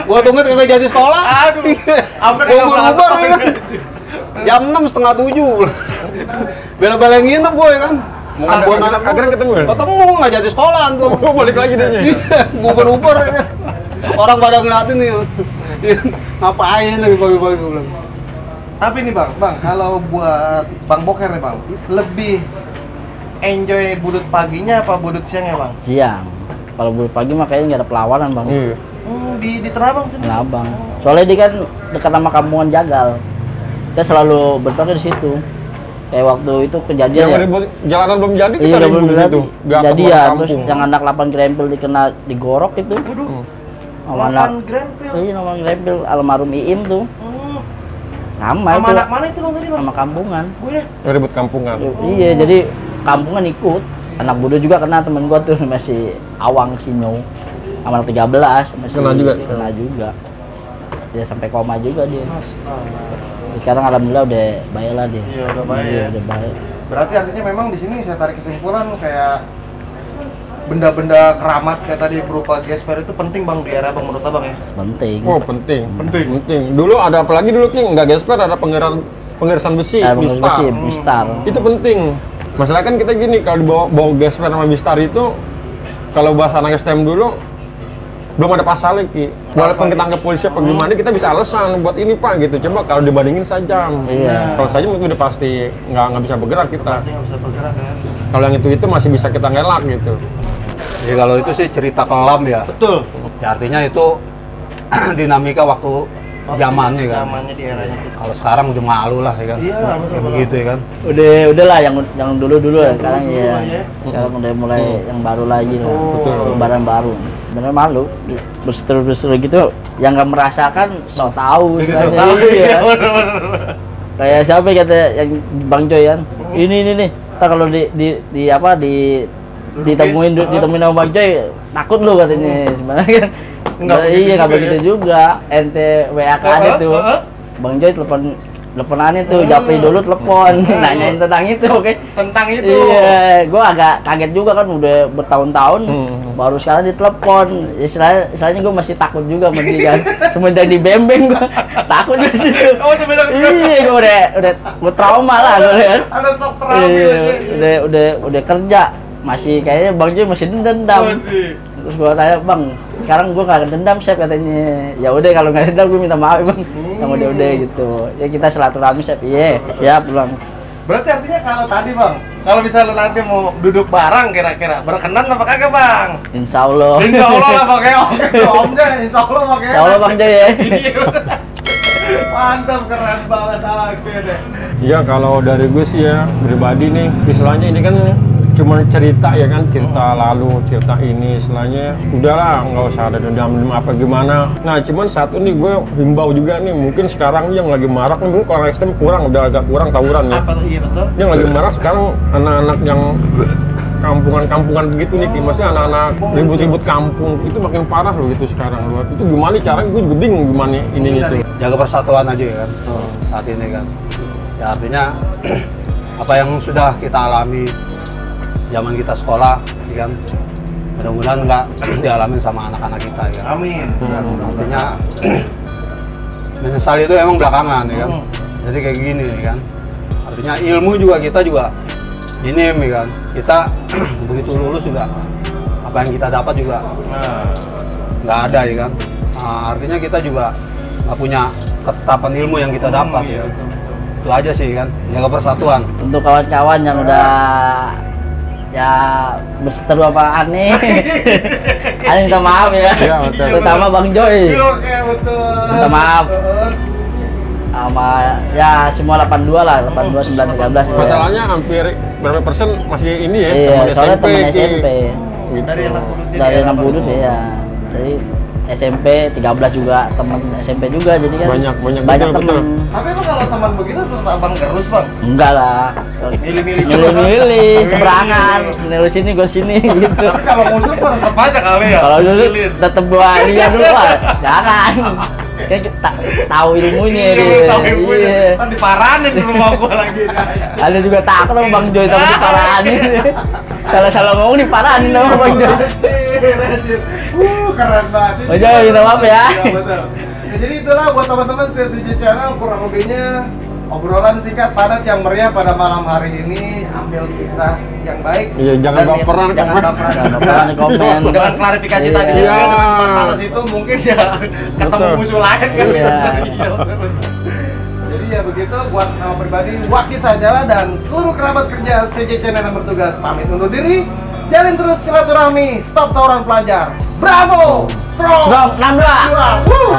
S2: Gua tungguin kagak jadi sekolah.
S4: Aduh. Sampai kagak
S2: Bubar ya kan. Jam 6 setengah 7. Bela-bela nginep gua ya kan. Mau ngebuat anak gua.
S1: Akhirnya ketemu ya?
S2: Ketemu nggak jadi sekolah tuh.
S1: Oh, balik lagi deh.
S2: Iya, guber-guber ya. Orang pada ngeliatin nih. Ngapain lagi pagi-pagi gue bilang.
S4: Tapi nih Bang, kalau buat Bang Boker nih Bang, lebih enjoy Budut paginya apa Budut siangnya Bang?
S3: Siang. Kalau Budut pagi mah kayaknya nggak ada perlawanan, Bang.
S1: Iya.
S4: Di Tanah Abang sendiri.
S3: Tanah Abang. Soalnya dia kan dekat sama kampungan Jagal. Kita selalu bentroknya di situ. Kayak waktu itu kejadian
S1: Yang
S3: ya.
S1: ribut jalanan belum jadi kita
S3: Iya,
S1: ribut
S3: belum
S1: di situ.
S3: jadi ya. Terus
S1: kampung.
S3: yang anak 8 grempil dikena digorok itu. Sama anak,
S4: 8 Grandfield.
S3: iya nama grempil almarhum Iim tuh. Sama
S4: Sama
S3: itu.
S4: anak mana itu Bang tadi Bang?
S3: Sama kampungan.
S4: Gue deh.
S1: Ribut kampungan.
S3: Iya, jadi kampungan ikut. Anak Budut juga kena, temen gua tuh masih Awang Sinyo. Sama anak 13 masih
S1: Kena juga?
S3: Kena juga. Dia sampai koma juga dia.
S4: Astaga.
S3: Terus sekarang alhamdulillah udah baik lah dia.
S4: Iya, udah baik
S3: Iya,
S4: ya.
S3: udah baik.
S4: Berarti artinya memang di sini saya tarik kesimpulan kayak benda-benda keramat kayak tadi berupa gesper itu penting Bang di era Bang menurut Abang ya?
S3: Penting.
S1: Oh, penting.
S4: Penting.
S1: Penting. Dulu ada apa lagi dulu King? Nggak gesper, ada pengirisan besi, Bistar.
S3: Bistar.
S1: Itu penting. Masalah kan kita gini, kalau bawa gesper sama Bistar itu, kalau bahasa anak STM dulu, belum ada pasalnya Ki. Walaupun kita anggap polisi apa gimana, kita bisa alasan buat ini Pak gitu. Coba kalau dibandingin sajam.
S3: Iya.
S1: Kalau sajam itu udah pasti nggak bisa bergerak kita.
S4: Pasti nggak bisa bergerak ya.
S1: Kalau yang itu masih bisa kita ngelak gitu.
S2: Jadi kalau itu sih cerita kelam ya.
S4: Betul.
S2: Ya artinya itu dinamika waktu zamannya kan.
S4: Zamannya di eranya kita.
S2: Kalau sekarang udah malu lah ya kan.
S4: Iya,
S2: Kayak begitu ya kan.
S3: Udahlah yang dulu ya, sekarang
S4: dulu
S3: ya.
S4: lah ya.
S3: Sekarang udah mulai yang baru lagi lah.
S1: Betul.
S3: Barang baru. Bener malu. Berseteru gitu yang nggak merasakan so tahu.
S4: Jadi so
S3: istilahnya.
S4: tahu,
S3: Iya.
S4: iya, bener-bener.
S3: Kayak siapa kata yang Bang Joy kan? Ini nih. Ntar kalau ditemuin sama Bang Joy, takut lu katanya. Sebenarnya kan
S4: Nggak begitu
S3: iya nggak
S4: juga
S3: begitu
S4: ya.
S3: juga. Ente WA ke Ade tuh. Bang Joy teleponannya tuh, japri dulu telepon, nanyain tentang itu, oke?
S4: Tentang itu.
S3: Iya, gua agak kaget juga kan udah bertahun-tahun, baru sekarang ditelepon. Istilahnya gua masih takut juga sama dia kan. Semenjak di bembeng gua takut di situ.
S4: Oh, semenjak di bembeng.
S3: Iya, gua trauma lah gua lihat.
S4: Ada sok terapi
S3: Iya, udah kerja, masih kayaknya Bang Joy masih dendam.
S4: Masih.
S3: Terus gua tanya, Bang, sekarang gua nggak dendam, Chef, katanya. Ya udah kalau nggak dendam gua minta maaf, Bang. Sama udah gitu. Ya kita silaturahmi, Chef. Iya, siap, Bang.
S4: Berarti artinya kalau tadi Bang, kalau misalnya nanti mau duduk bareng kira-kira berkenan apa kagak Bang?
S3: Insya Allah.
S4: Insya Allah lah pakai omnya, Insya Allah pakai.
S3: Insya Allah, Bang Joy ya.
S4: Iya. Mantap, keren banget, oke deh.
S1: Iya, kalau dari gue sih ya pribadi nih, istilahnya ini kan cuma cerita ya kan, cerita lalu, cerita ini, istilahnya udahlah nggak usah ada dendam apa gimana. Nah cuman satu nih gue himbau juga nih, mungkin sekarang yang lagi marak nih, mungkin kalau ekstrem udah agak kurang tawuran ya.
S4: Apa tuh? Iya betul.
S1: Yang lagi marak sekarang anak-anak yang kampungan begitu nih, maksudnya anak-anak ribut-ribut kampung itu makin parah loh gitu sekarang loh. Itu gimana caranya, gue juga bingung gimana ini itu.
S2: Jaga persatuan aja ya kan. Saat ini kan. Ya artinya apa yang sudah kita alami zaman kita sekolah, ya kan, mudah-mudahan nggak dialamin sama anak-anak kita ya.
S4: Amin.
S2: Artinya menyesal itu emang belakangan ya kan. Jadi kayak gini ya kan. Artinya ilmu juga kita juga minim ya kan. Kita begitu lulus juga apa yang kita dapat juga nggak ada ya kan. Artinya kita juga nggak punya ketetapan ilmu yang kita dapat ya. Itu aja sih kan, jaga persatuan.
S3: Untuk kawan-kawan yang udah ya berseteru apa aneh. Aneh minta maaf ya.
S1: Iya, betul.
S3: Terutama Bang Joy.
S4: Oke, betul.
S3: Minta maaf. Sama ya semua 82 lah, 82, 9, 13.
S1: Masalahnya hampir berapa persen masih ini ya,
S3: Iya,
S1: teman
S3: soalnya temen
S1: Ki.
S3: SMP.
S1: Gitu.
S4: Dari anak muda
S3: Dari anak budut ya. Jadi SMP 13 juga temen SMP juga, jadi kan
S1: Banyak,
S3: banyak
S1: betul,
S3: temen.
S4: Tapi emang kalau teman begitu terus abang gerus Bang?
S3: Enggak lah.
S4: Milih-milih
S3: Milih-milih seberangan, milih sini gue sini gitu.
S4: Tapi kalau musuh mah tetap aja kali ya.
S3: Kalau dulu
S4: Milih.
S3: tetep gua dia dulu Pak. Jangan. Kan kita tahu ilmunya
S4: Iya,
S3: dia.
S4: tahu ilmunya.
S3: Iya.
S4: Kan diparanin di rumah gua lagi.
S3: Ada juga takut sama Bang Joy sama diparanin. Kalau salah ngomong diparanin sama Bang Joy.
S4: Keren banget.
S3: Bang Joy, minta maaf ya.
S4: Iya, betul. Nah, jadi itulah buat teman-teman CCJ Channel, kurang lebihnya obrolan singkat padat yang meriah pada malam hari ini, ambil kisah yang baik.
S1: Iya, jangan
S4: Dan
S1: baperan,
S4: jangan
S1: komen.
S4: baperan.
S3: Jangan baperan di komen.
S4: Dengan klarifikasi
S3: Iya.
S4: tadi
S1: Iya.
S4: dengan empat panas itu mungkin ya ketemu
S1: Betul.
S4: musuh lain kan.
S3: Iya.
S4: Jadi ya begitu, buat nama pribadi Waki Sajalah dan seluruh kerabat kerja CJ Channel yang bertugas pamit undur diri. Jalin terus silaturahmi, stop tawuran pelajar. Bravo, strong,
S3: 62.
S4: Woo!